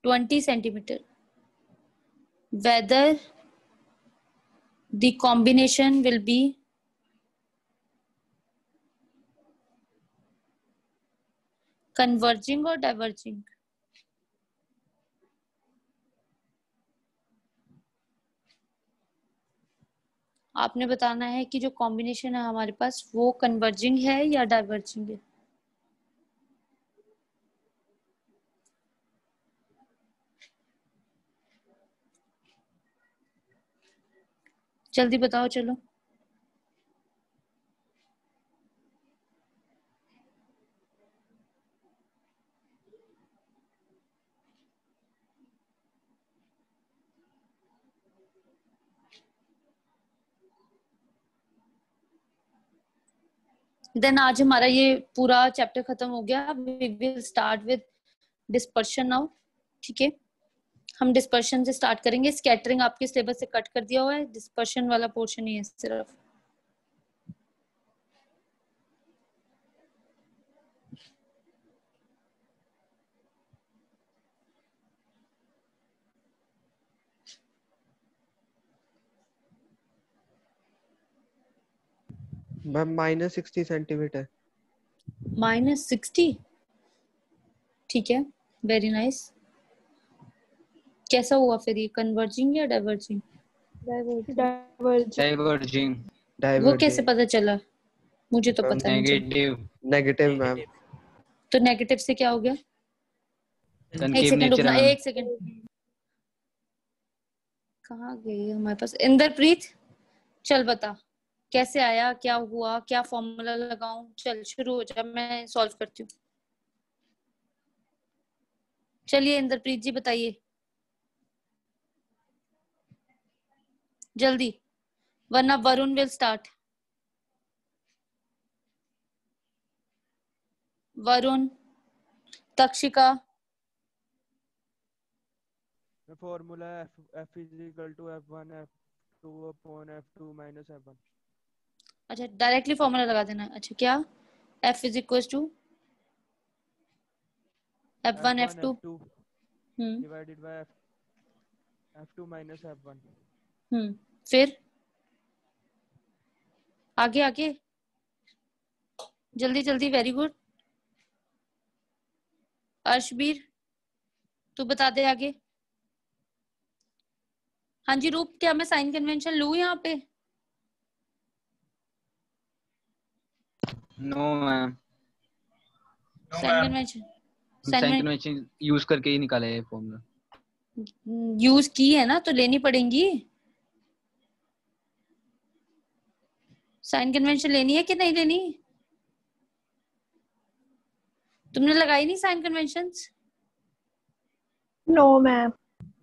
20 centimeter, whether the combination will be converging or diverging. आपने बताना है कि जो combination है हमारे पास वो converging है या डाइवर्जिंग है। जल्दी बताओ चलो। देन आज हमारा ये पूरा चैप्टर खत्म हो गया। We will start with dispersion now. ठीक है, हम डिस्पर्शन से स्टार्ट करेंगे। स्कैटरिंग आपके सिलेबस से कट कर दिया हुआ है, डिस्पर्शन वाला पोर्शन ही है सिर्फ। Ma'am -60 centimetre. -60, ठीक है, वेरी नाइस। कैसा हुआ फिर ये, कन्वर्जिंग या डाइवर्जिंग? डाइवर्जिंग। वो कैसे पता चला? मुझे तो पता नहीं चला। नेगेटिव। Negative ma'am. तो नेगेटिव से क्या हो गया? एक कंकेव सेकंड नेचर रुकना, है। एक सेकंड। कहाँ गई हमारे पास इंद्रप्रीत? चल बता कैसे आया, क्या हुआ, क्या फॉर्मूला लगाऊं? चल शुरू हो जा, मैं सॉल्व करती हूँ। चलिए इंद्रप्रीत जी बताइए जल्दी, वरना Varun will start. Varun, Takshika. Formula f is equal to f1 f2 upon f2 minus f1। अच्छा डायरेक्टली फॉर्मूला लगा देना। अच्छा क्या? f is equal to f1 f2 divided by f2 minus f1। फिर आगे आगे जल्दी जल्दी। Very good. अर्शबीर तू बता दे आगे। हाँ जी रूप, क्या मैं साइन कन्वेंशन लूँ यहाँ पे? No ma'am, sign convention sign convention use करके ही निकाला है ये फॉर्मूला। यूज की है ना तो लेनी पड़ेंगी। साइन कन्वेंशन लेनी है कि नहीं लेनी? तुमने लगाई नहीं sign conventions? No ma'am.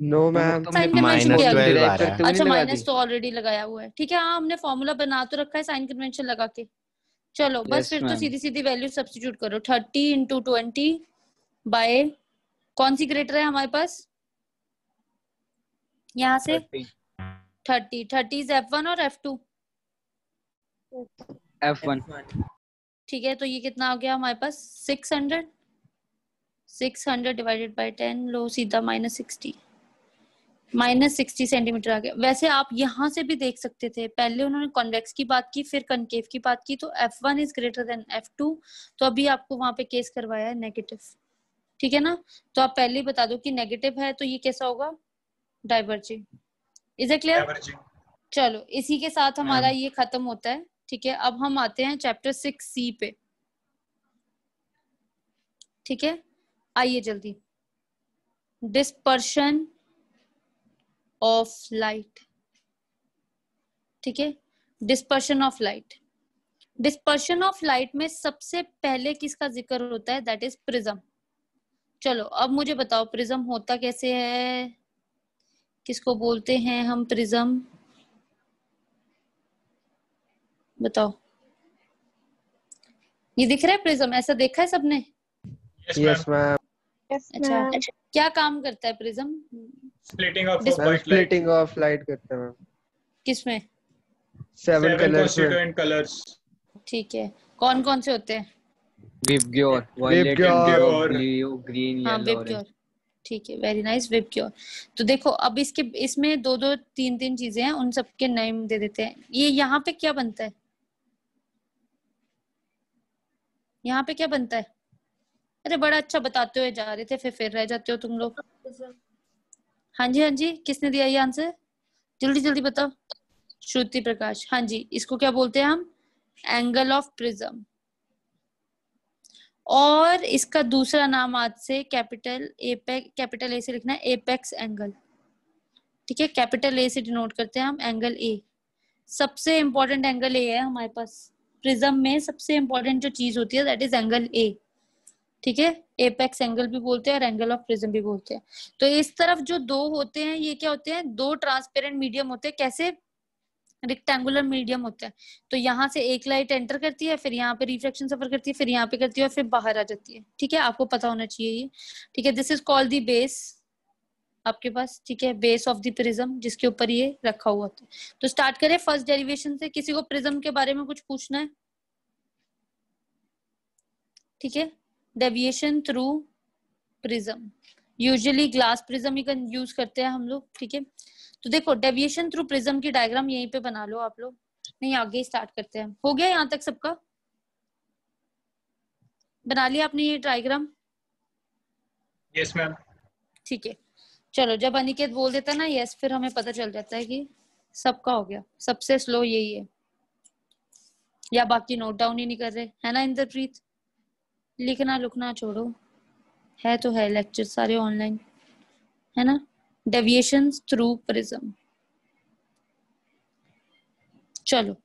No ma'am. Sign convention क्या -12 है? आ रहा है। अच्छा माइनस तो ऑलरेडी लगाया हुआ है। ठीक है, हाँ हमने फॉर्मूला बना तो रखा है साइन कन्वेंशन लगा के। चलो बस फिर तो सीधी सीधी वैल्यू सब्स्टिट्यूट करो। 30 इंटू 20 बाय कौन सी ग्रेटर है हमारे पास यहाँ से? 30 इज f1 और f2? f1। ठीक है, तो ये कितना आ गया हमारे पास? 600 डिवाइडेड बाय 10, लो सीधा -60 सेंटीमीटर आ गया। वैसे आप यहाँ से भी देख सकते थे, पहले उन्होंने कॉन्वेक्स की बात की फिर कनकेव की बात की, तो f1 is greater than f2। तो अभी आपको वहां पे केस करवाया है नेगेटिव। ठीक है ना, तो आप पहले ही बता दो कि नेगेटिव है तो ये कैसा होगा? डाइवर्जिंग। Is it clear? चलो इसी के साथ हमारा ये खत्म होता है। ठीक है, अब हम आते हैं चैप्टर 6C पे। ठीक है, आइए जल्दी। Dispersion of light. ठीक है, dispersion of light. Dispersion of light में सबसे पहले किसका जिक्र होता है? That is prism. चलो अब मुझे बताओ प्रिज्म होता कैसे है, किसको बोलते हैं हम प्रिज्म? बताओ। ये दिख रहा है प्रिज्म? ऐसा देखा है सबने? Yes ma'am. यस अच्छा मैम। क्या काम करता है prism? Splitting of Dis- white light. Splitting of light करते हैं मैम किसमें? 7 कलर्स में constituent colors. ठीक है, कौन कौन से होते हैं? VIBGYOR, violet, VIBGYOR, blue, green, हाँ, येलो, ऑरेंज। विबग्योर। ठीक है, वेरी नाइस, विबग्योर। तो देखो अब इसमें दो दो तीन तीन चीजें हैं, उन सबके नेम दे देते हैं। ये यहाँ पे क्या बनता है? यहाँ पे क्या बनता है? अरे बड़ा अच्छा बताते हुए जा रहे थे, फिर रह जाते हो तुम लोग। हाँ जी, हाँ जी, किसने दिया ये आंसर? जल्दी जल्दी बताओ। श्रुति प्रकाश। हाँ जी, इसको क्या बोलते हैं हम? Angle of prism. और इसका दूसरा नाम आज से कैपिटल ए से लिखना है, एपेक्स एंगल। ठीक है, कैपिटल ए से डिनोट करते हैं हम एंगल ए। सबसे इंपॉर्टेंट एंगल ए है हमारे पास प्रिज्म में। सबसे इंपॉर्टेंट जो चीज होती है दैट इज एंगल ए। ठीक है, एपेक्स एंगल भी बोलते हैं और एंगल ऑफ प्रिज्म भी बोलते हैं। तो इस तरफ जो दो होते हैं, ये क्या होते हैं? दो ट्रांसपेरेंट मीडियम होते हैं। कैसे? रेक्टेंगुलर मीडियम होता है। तो यहाँ से एक लाइट एंटर करती है, फिर यहाँ पे रिफ्लेक्शन सफर करती है, फिर यहाँ पे करती है और फिर बाहर आ जाती है। ठीक है, आपको पता होना चाहिए ये। ठीक है, this is called the base आपके पास। ठीक है, बेस ऑफ द प्रिज्म, जिसके ऊपर ये रखा हुआ होता है। तो स्टार्ट करें फर्स्ट डेरिवेशन से। किसी को प्रिज्म के बारे में कुछ पूछना है? ठीक है, deviation through prism. Usually glass prism ही यूज करते हैं हम लोग। ठीक है, तो देखो डेविएशन थ्रू प्रिज्म की डायग्राम यहीं पे बना लो आप लोग। नहीं, आगे स्टार्ट करते हैं। हो गया यहाँ तक सबका? बना लिया आपने ये डायग्राम? Yes, ma'am. ठीक है, चलो जब अनिकेत बोल देता है ना यस, फिर हमें पता चल जाता है कि सबका हो गया। सबसे स्लो यही है, या बाकी नोट डाउन ही नहीं कर रहे, है ना इंद्रप्रीत? लिखना लुकना छोड़ो, है तो है, लेक्चर सारे ऑनलाइन है ना। Deviation through prism. चलो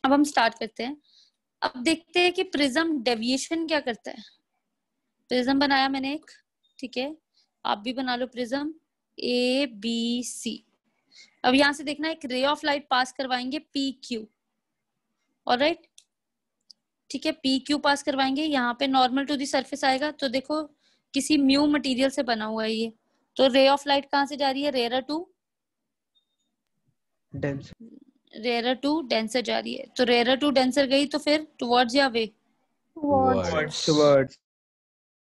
अब हम स्टार्ट करते हैं। अब देखते हैं कि प्रिज्म डेविएशन क्या करता है। प्रिज्म बनाया मैंने एक, ठीक है, आप भी बना लो प्रिज्म ए बी सी। अब यहां से देखना, एक रे ऑफ लाइट पास करवाएंगे पी क्यू। ऑलराइट, ठीक है, पी क्यू पास करवाएंगे। यहाँ पे नॉर्मल टू दी सरफेस आएगा। तो देखो किसी म्यू मटेरियल से बना हुआ है ये। तो रे ऑफ लाइट कहाँ से जा रही है? रेयर टू डेंसर जा रही है। तो रेयर टू डेंसर गई तो फिर टुवर्ड्स या वे? टुवर्ड्स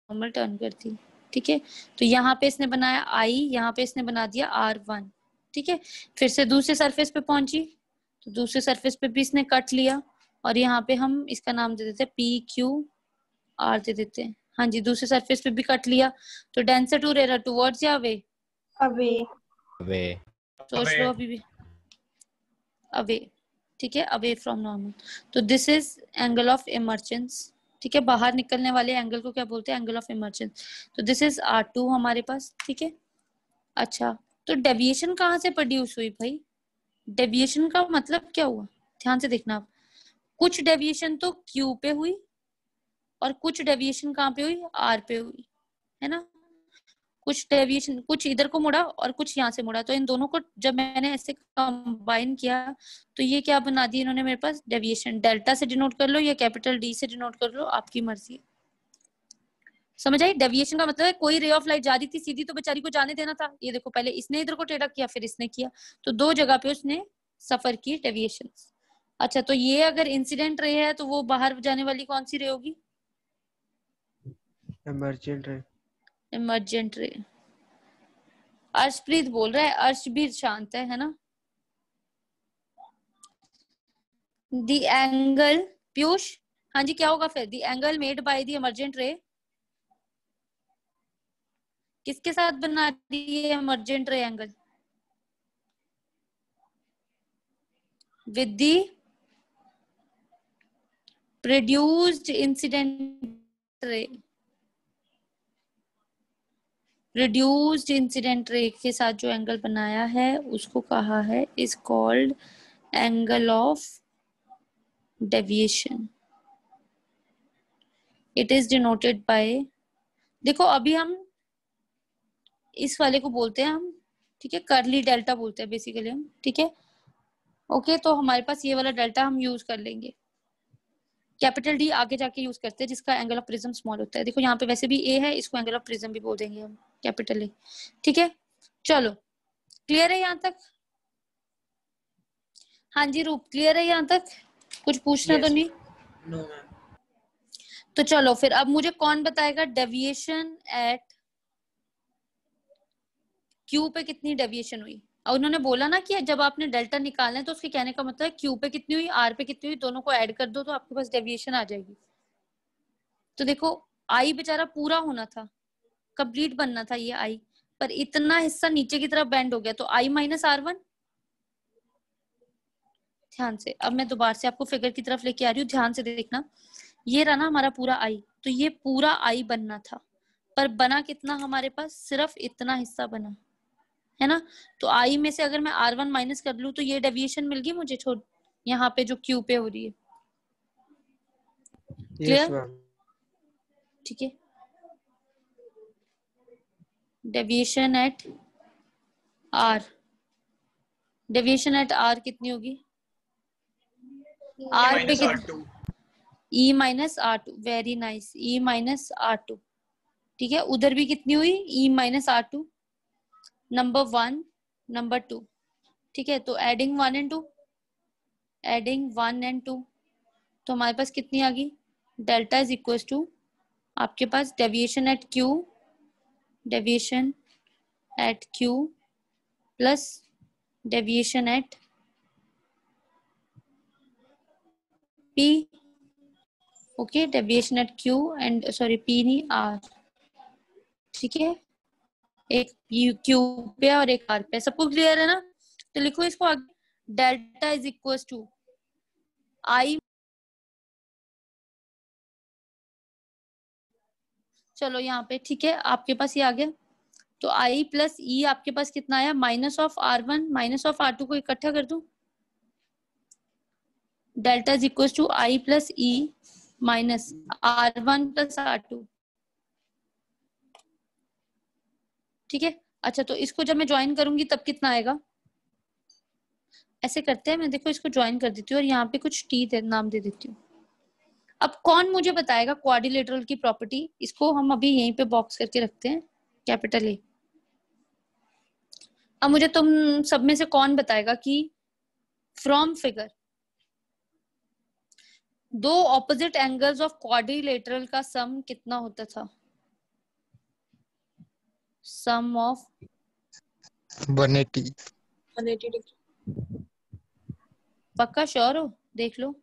नॉर्मल टर्न करती। ठीक है, तो यहाँ पे इसने बनाया आई, यहाँ पे इसने बना दिया R1। ठीक है, फिर से दूसरे सरफेस पे पहुंची, तो दूसरे सरफेस पे भी इसने कट लिया और यहाँ पे हम इसका नाम दे देते हैं PQR दे देते हैं। हाँ जी, दूसरे सरफेस पे भी कट लिया। तो डेंसर टू रेयर टुवर्ड्स या वे? अवे। सोच लो अभी भी, अवे। ठीक है, अवे फ्रॉम नॉर्मल। तो this is angle of emergence. ठीक है, बाहर निकलने वाले एंगल को क्या बोलते हैं? Angle of emergence. तो दिस इज R2 हमारे पास। ठीक है, अच्छा, तो डेविएशन कहाँ से प्रोड्यूस हुई भाई? डेविएशन का मतलब क्या हुआ? ध्यान से देखना आप। कुछ डेविएशन तो Q पे हुई और कुछ डेविएशन कहाँ पे हुई? R पे हुई, है ना। कुछ डेविएशन, कुछ इधर को मुड़ा और कुछ यहाँ से मुड़ा। तो इन दोनों को जब मैंने ऐसे कंबाइन किया तो ये क्या बना दी इन्होंने मेरे पास? डेविएशन। डेल्टा से डिनोट कर लो या कैपिटल D से डिनोट कर लो, आपकी मर्जी है। समझ आई? डेविएशन का मतलब है कोई रे ऑफ लाइट जा रही थी सीधी, तो बेचारी को जाने देना था। ये देखो, पहले इसने इधर को टेढ़ा किया, फिर इसने किया, तो दो जगह पे उसने सफर की डेविएशन। अच्छा, तो ये अगर इंसिडेंट रे है तो वो बाहर जाने वाली कौन सी रे होगी? इमर्जेंट रे। अर्शप्रीत बोल रहा है, अर्श भी शांत है ना। द एंगल, पीयूष, हाँ जी, क्या होगा फिर? The angle made by the emergent रे किसके साथ बना रही है इमर्जेंट रे angle? With the produced incident ray. Reduced incident ray के साथ जो एंगल बनाया है उसको कहा है, is called angle of deviation. It is denoted by, देखो अभी हम इस वाले को बोलते हैं हम, ठीक है, कर्ली डेल्टा बोलते हैं बेसिकली हम। ठीक है, ओके, तो हमारे पास ये वाला डेल्टा हम यूज कर लेंगे। कैपिटल D आगे जाके यूज करते हैं जिसका एंगल ऑफ प्रिज्म स्मॉल होता है। देखो यहाँ पे वैसे भी A है, इसको एंगल ऑफ प्रिज्म भी बोल देंगे हम। Capital A. ठीक है, चलो क्लियर है यहाँ तक? हाँ जी रूप, क्लियर है यहाँ तक? कुछ पूछना तो नहीं? No ma'am. तो चलो फिर अब मुझे कौन बताएगा डेविएशन एट क्यू पे कितनी डेविएशन हुई? और उन्होंने बोला ना कि जब आपने डेल्टा निकालना है तो उसके कहने का मतलब है क्यू पे कितनी हुई, आर पे कितनी हुई, दोनों को ऐड कर दो तो आपके पास डेविएशन आ जाएगी। तो देखो आई बेचारा पूरा होना था, कंप्लीट बनना था ये आई, पर इतना हिस्सा नीचे की तरफ बेंड हो गया, तो आई माइनस आर वन। ध्यान से, अब मैं दोबारा से आपको फिगर की तरफ लेके आ रही हूँ, ध्यान से देखना। ये रहा ना हमारा पूरा आई, तो ये पूरा आई बनना था, पर बना कितना हमारे पास? सिर्फ इतना हिस्सा बना है ना। तो आई में से अगर मैं आर वन माइनस कर लूं तो ये डेविएशन मिल गई मुझे, छोड़ यहाँ पे जो क्यू पे हो रही है। Yes clear? मैम। ठीक है, deviation at R, deviation at R कितनी होगी? आर पे माइनस आर कितनी? Two. E minus R two, very nice, E minus R two. ठीक है, उधर भी कितनी हुई? E minus R two, number one number two. ठीक है, तो adding one and two, adding one and two, तो हमारे पास कितनी आ गई? डेल्टा इज इक्वल टू आपके पास deviation at Q, deviation at Q plus deviation at P. Okay, deviation at Q and sorry P नहीं आर। ठीक है, एक क्यू पे और एक आर पे, सबको क्लियर है ना? तो लिखो इसको आगे, डेल्टा इज इक्वल टू आई, चलो यहाँ पे ठीक है आपके पास ये आ गया, तो आई प्लस ई आपके पास कितना आया? Minus of R one minus of R two को इकट्ठा कर दूं, delta is equal to I plus E minus R one plus R two. ठीक है, अच्छा तो इसको जब मैं ज्वाइन करूंगी तब कितना आएगा? ऐसे करते हैं, मैं देखो इसको ज्वाइन कर देती हूँ और यहाँ पे कुछ टी नाम दे देती हूँ। अब कौन मुझे बताएगा क्वाड्रिलेटरल की प्रॉपर्टी? इसको हम अभी यहीं पे बॉक्स करके रखते हैं, कैपिटल ए। अब मुझे तुम सब में से कौन बताएगा कि फ्रॉम फिगर दो ऑपोजिट एंगल्स ऑफ क्वाड्रिलेटरल का सम कितना होता था? Sum of 180 180 degree. पक्का श्योर हो? देख लो,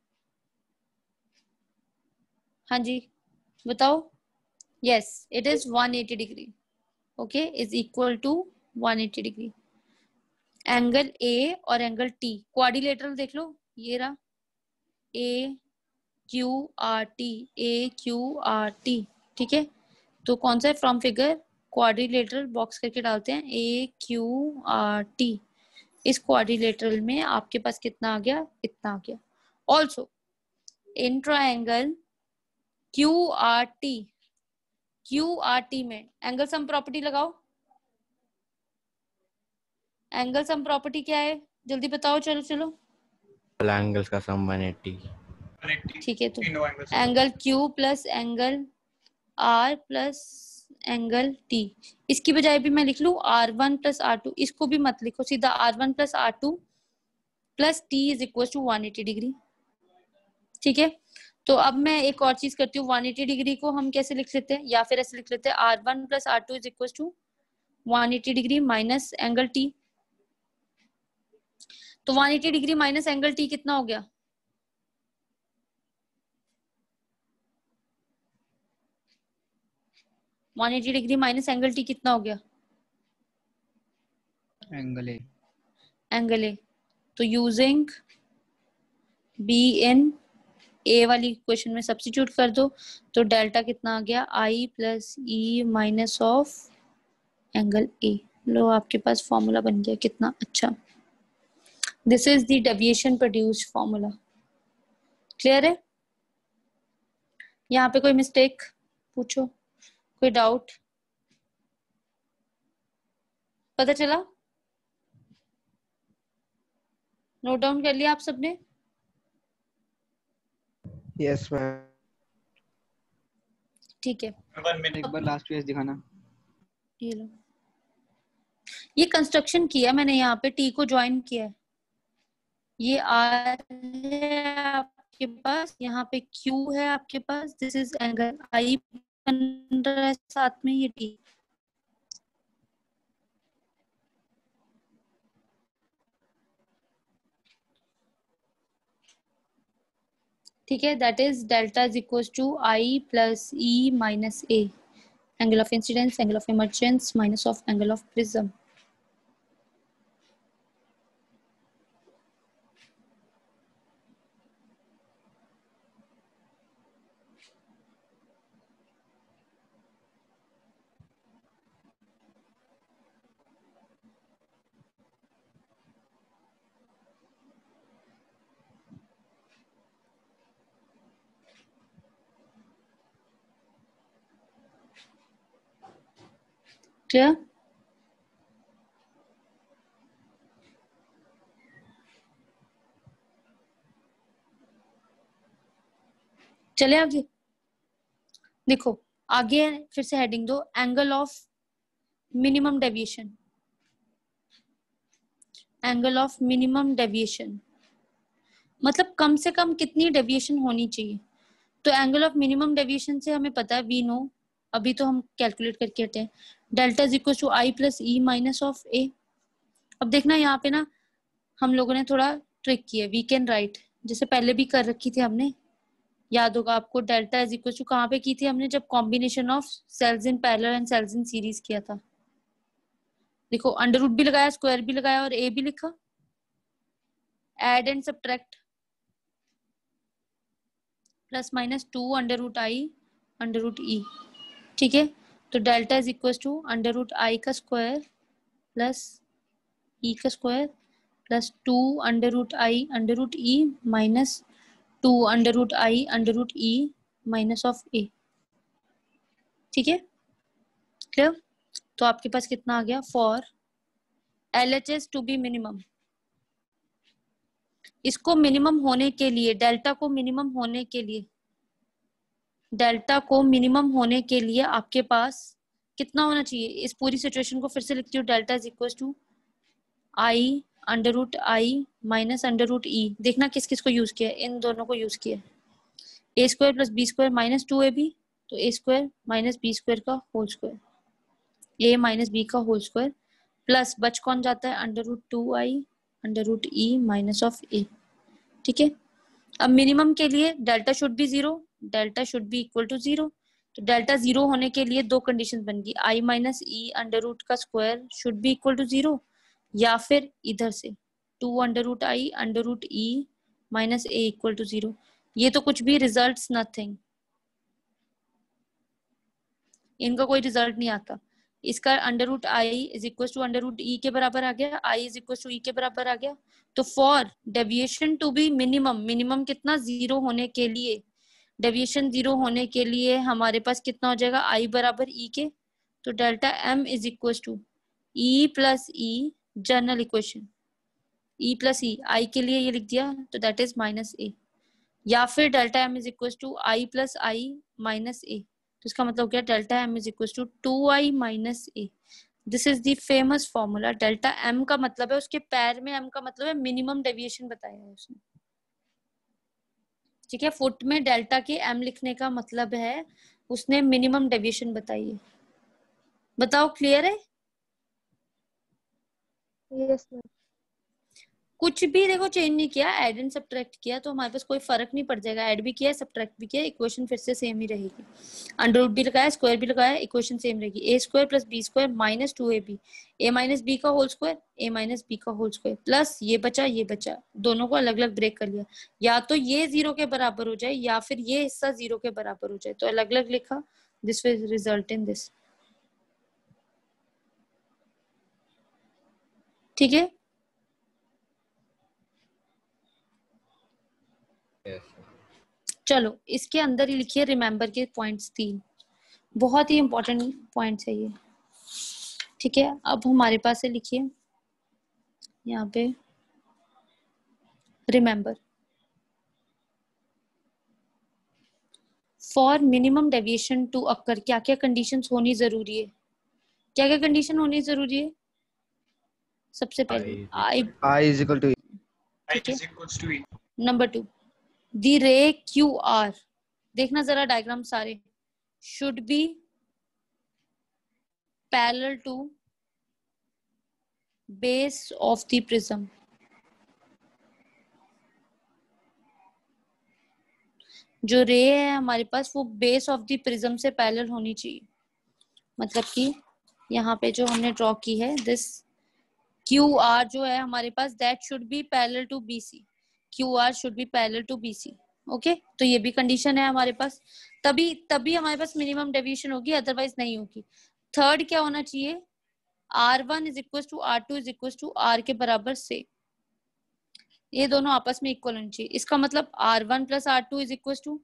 हाँ जी बताओ। Yes, it is 180 degree. Okay, is equal to 180 degree. Angle A और एंगल टी क्वाड्रिलेटरल देख लो, ये रहा A Q R T, A Q R T. ठीक है, तो कौन सा है फ्रॉम फिगर? क्वाड्रिलेटरल, बॉक्स करके डालते हैं ए क्यू आर टी। इस क्वाड्रिलेटरल में आपके पास कितना आ गया? इतना आ गया। Also in triangle Q R T, Q R T में एंगल सम प्रॉपर्टी लगाओ। एंगल सम प्रॉपर्टी क्या है जल्दी बताओ, चलो चलो। एंगल्स का सम 180। 180 ठीक है, तो तीनों angles. Angle Q plus angle R plus angle T, इसकी बजाय भी मैं लिख लू R one plus R two, इसको भी मत लिखो, सीधा R one plus R two plus T is equal to 180 degree. ठीक है, तो अब मैं एक और चीज करती हूँ, 180 डिग्री को हम कैसे लिख लेते हैं, या फिर ऐसे लिख लेते हैं R one plus R two is equal to 180 degree minus angle T. तो 180 डिग्री माइनस एंगल टी कितना हो गया? One 180 degree minus angle T कितना हो गया? Angle A. Angle A. तो यूजिंग बी इन ए वाली इक्वेशन में सब्स्टिट्यूट कर दो, तो डेल्टा कितना आ गया? I plus E minus of angle A. लो आपके पास फॉर्मूला बन गया, कितना अच्छा। This is the deviation produced formula. Clear है? यहाँ पे कोई मिस्टेक पूछो, कोई डाउट? पता चला? नोट डाउन कर लिया आप सबने? Yes ma'am. ठीक है, 1 मिनट। एक बार लास्ट पेज दिखाना। ये लो, ये कंस्ट्रक्शन किया मैंने, यहाँ पे टी को ज्वाइन किया है, ये आर है आपके पास, यहाँ पे क्यू है आपके पास, दिस इज एंगल आई बन रहा है साथ में ये टी। ठीक है, that is delta is equal to I plus E minus A, angle of incidence, angle of emergence minus of angle of prism. Clear? चले आगे, देखो आगे फिर से हेडिंग दो, angle of minimum deviation, angle of minimum deviation मतलब कम से कम कितनी डेविएशन होनी चाहिए। तो एंगल ऑफ मिनिमम डेविएशन से हमें पता है, वी नो, अभी तो हम कैलकुलेट करके हटे हैं, delta is equal to I plus E minus of A. अब देखना यहाँ पे ना हम लोगों ने थोड़ा ट्रिक किया, वी कैन राइट, जैसे पहले भी कर रखी थी हमने, याद होगा आपको, डेल्टा इज इक्वल टू कहाँ पे की थी हमने, जब combination of cells in parallel and cells in series किया था। देखो अंडर रूट भी लगाया, स्क्वायर भी लगाया और ए भी लिखा, add and subtract, plus minus 2 under root I under root e. ठीक है, तो delta is equal to under root i का स्क्वायर प्लस ई का square plus 2 under root I under root E minus 2 under root I under root E minus of A. ठीक है, clear? तो आपके पास कितना आ गया, for LHS to be minimum, इसको मिनिमम होने के लिए, डेल्टा को मिनिमम होने के लिए, डेल्टा को मिनिमम होने के लिए आपके पास कितना होना चाहिए, इस पूरी सिचुएशन को फिर से लिखती हूँ, delta is equal to i under root i minus under root e. देखना किस किस को यूज किया है, इन दोनों को यूज किया है, a square plus b square minus 2ab, तो a square minus b square का whole square, a minus b का होल स्क्वायर, प्लस बच कौन जाता है, under root 2i under root E minus of A. ठीक है, अब मिनिमम के लिए delta should be 0, delta should be equal to 0, तो डेल्टा 0 होने के लिए दो कंडीशन बन गई, I minus E under root का square should be equal to 0, या फिर इधर से 2 under root I under root E minus A equal to 0। ये तो कुछ भी, रिजल्ट्स नथिंग, इनका कोई रिजल्ट नहीं आता। इसका under root i is equal to under root e के बराबर आ गया, i is equal to e के बराबर आ गया। तो for deviation to be minimum, minimum कितना, 0 होने के लिए, डेविएशन 0 होने के लिए हमारे पास कितना हो जाएगा, आई बराबर ई के, तो delta M is equal to e plus e, general equation e plus e, i के लिए ये लिख दिया, तो दैट इज माइनस ए, या फिर delta M is equal to I plus i minus A, तो इसका मतलब क्या, delta M is equal to 2i minus A. This is the famous formula. Delta m का मतलब है, उसके पैर में एम का मतलब है मिनिमम डेविएशन बताया है उसने। ठीक है, फुट में डेल्टा के एम लिखने का मतलब है उसने मिनिमम डेविएशन बताई है। बताओ, क्लियर है? Yes ma'am. कुछ भी देखो चेंज नहीं किया, ऐड एंड सब्ट्रैक्ट किया, तो हमारे पास कोई फर्क नहीं पड़ जाएगा, ऐड भी किया सब्ट्रैक्ट भी किया, इक्वेशन फिर से सेम ही रहेगी। अंडर रूट भी लगाया, स्क्वायर भी लगाया, इक्वेशन सेम रहेगी, a square plus b square minus 2ab, a minus b का whole square, a minus b का होल स्क्वायर, प्लस ये बचा, दोनों को अलग अलग ब्रेक कर लिया, या तो ये 0 के बराबर हो जाए या फिर ये हिस्सा 0 के बराबर हो जाए, तो अलग अलग लिखा, this will result in this. ठीक है, चलो इसके अंदर ही लिखिए रिमेंबर के पॉइंट्स 3, बहुत ही इंपॉर्टेंट पॉइंट्स है ये। ठीक है, अब हमारे पास है, लिखिए यहाँ पे remember, for minimum deviation to occur क्या क्या कंडीशंस होनी जरूरी है, क्या क्या कंडीशन होनी जरूरी है? सबसे पहले आई I is equal to E. I ठीक है। is equals to E. Number 2 the ray Q R, देखना जरा डायग्राम सारे, should be parallel to base of the prism. जो रे है हमारे पास वो बेस ऑफ द प्रिज्म से पैरेलल होनी चाहिए। मतलब कि यहाँ पे जो हमने ड्रॉ की है दिस क्यू आर जो है हमारे पास that should be parallel to BC. Q R should be parallel to BC. Okay, तो ये भी कंडीशन है हमारे पास, तभी हमारे पास मिनिमम डेविएशन होगी, अदरवाइज नहीं होगी। थर्ड क्या होना चाहिए? R1 is equal to R2 is equal to R के बराबर से, ये दोनों आपस में इक्वल होनी चाहिए। इसका मतलब R1 plus R2 is equal to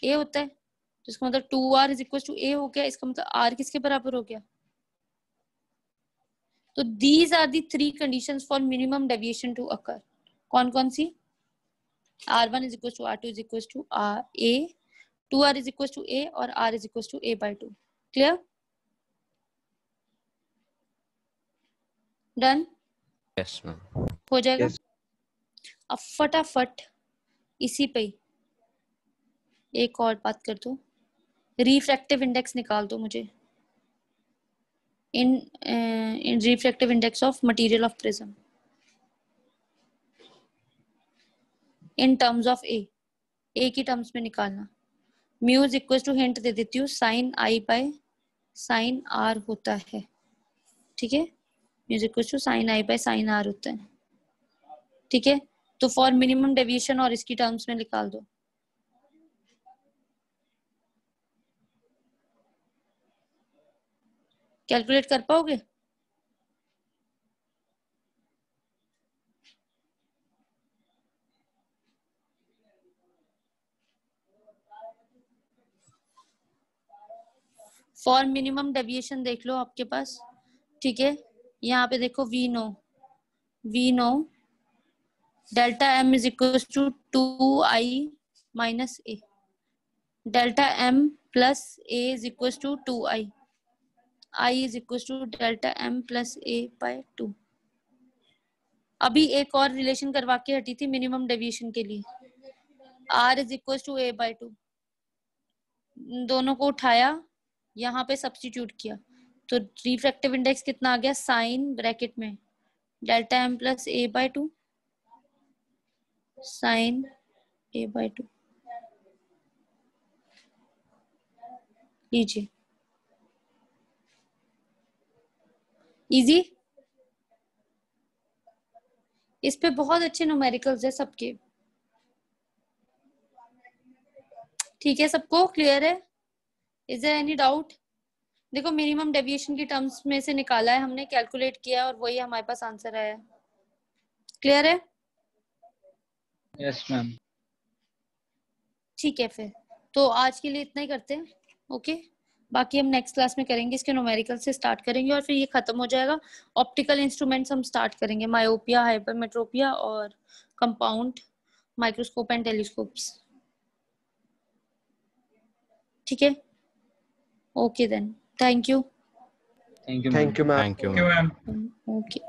A होता है, तो इसका मतलब 2R is equal to A हो गया। इसका मतलब R किसके बराबर हो गया? तो these are the 3 conditions for minimum deviation to occur. कौन कौन सी? R1 is equal to R2 is equal to A, 2R is equal to A और R is equal to A/2। Clear? Done? Yes ma'am. हो जाएगा। Yes. अब फटाफट इसी पे एक और बात कर दो, रिफ्रैक्टिव इंडेक्स निकाल दो मुझे in refractive index of material of prism in terms of A की टर्म्स में निकालना। Mu is equal to, hint दे देती हूँ, sine i by sine r होता है। ठीक है, mu is equal to sine i by sine r होता है। ठीक है, तो फॉर मिनिमम डेविएशन और इसकी टर्म्स में निकाल दो। कैलकुलेट कर पाओगे? फॉर मिनिमम डेविएशन देख लो आपके पास। ठीक है, यहाँ पे देखो we know delta M is equal to 2i minus A, delta M plus A is equal to 2i, i is equal to delta M plus A by 2। अभी एक और रिलेशन करवा के हटी थी मिनिमम डेविएशन के लिए, r is equal to a by 2। दोनों को उठाया, यहाँ पे सब्स्टिट्यूट किया, तो रिफ्रैक्टिव इंडेक्स कितना आ गया? साइन ब्रैकेट में delta M plus A by 2 sign A by 2। लीजिए, इजी। इस पे बहुत अच्छे न्यूमेरिकल्स है सबके। ठीक है, सबको क्लियर है? Is there any doubt? देखो मिनिमम डेविएशन की टर्म्स में से निकाला है हमने, कैलकुलेट किया और वही हमारे पास आंसर आया। क्लियर है? Yes ma'am. ठीक है, फिर तो आज के लिए इतना ही करते हैं। ओके, बाकी हम नेक्स्ट क्लास में करेंगे, इसके न्यूमेरिकल से स्टार्ट करेंगे और फिर ये खत्म हो जाएगा। ऑप्टिकल इंस्ट्रूमेंट्स हम स्टार्ट करेंगे, मायोपिया, हाइपरमेट्रोपिया और कंपाउंड माइक्रोस्कोप एंड टेलीस्कोप्स। ठीक है, okay then, thank you. Thank you Thank you, ma'am. Thank you Thank you, ma'am. ma'am. Okay.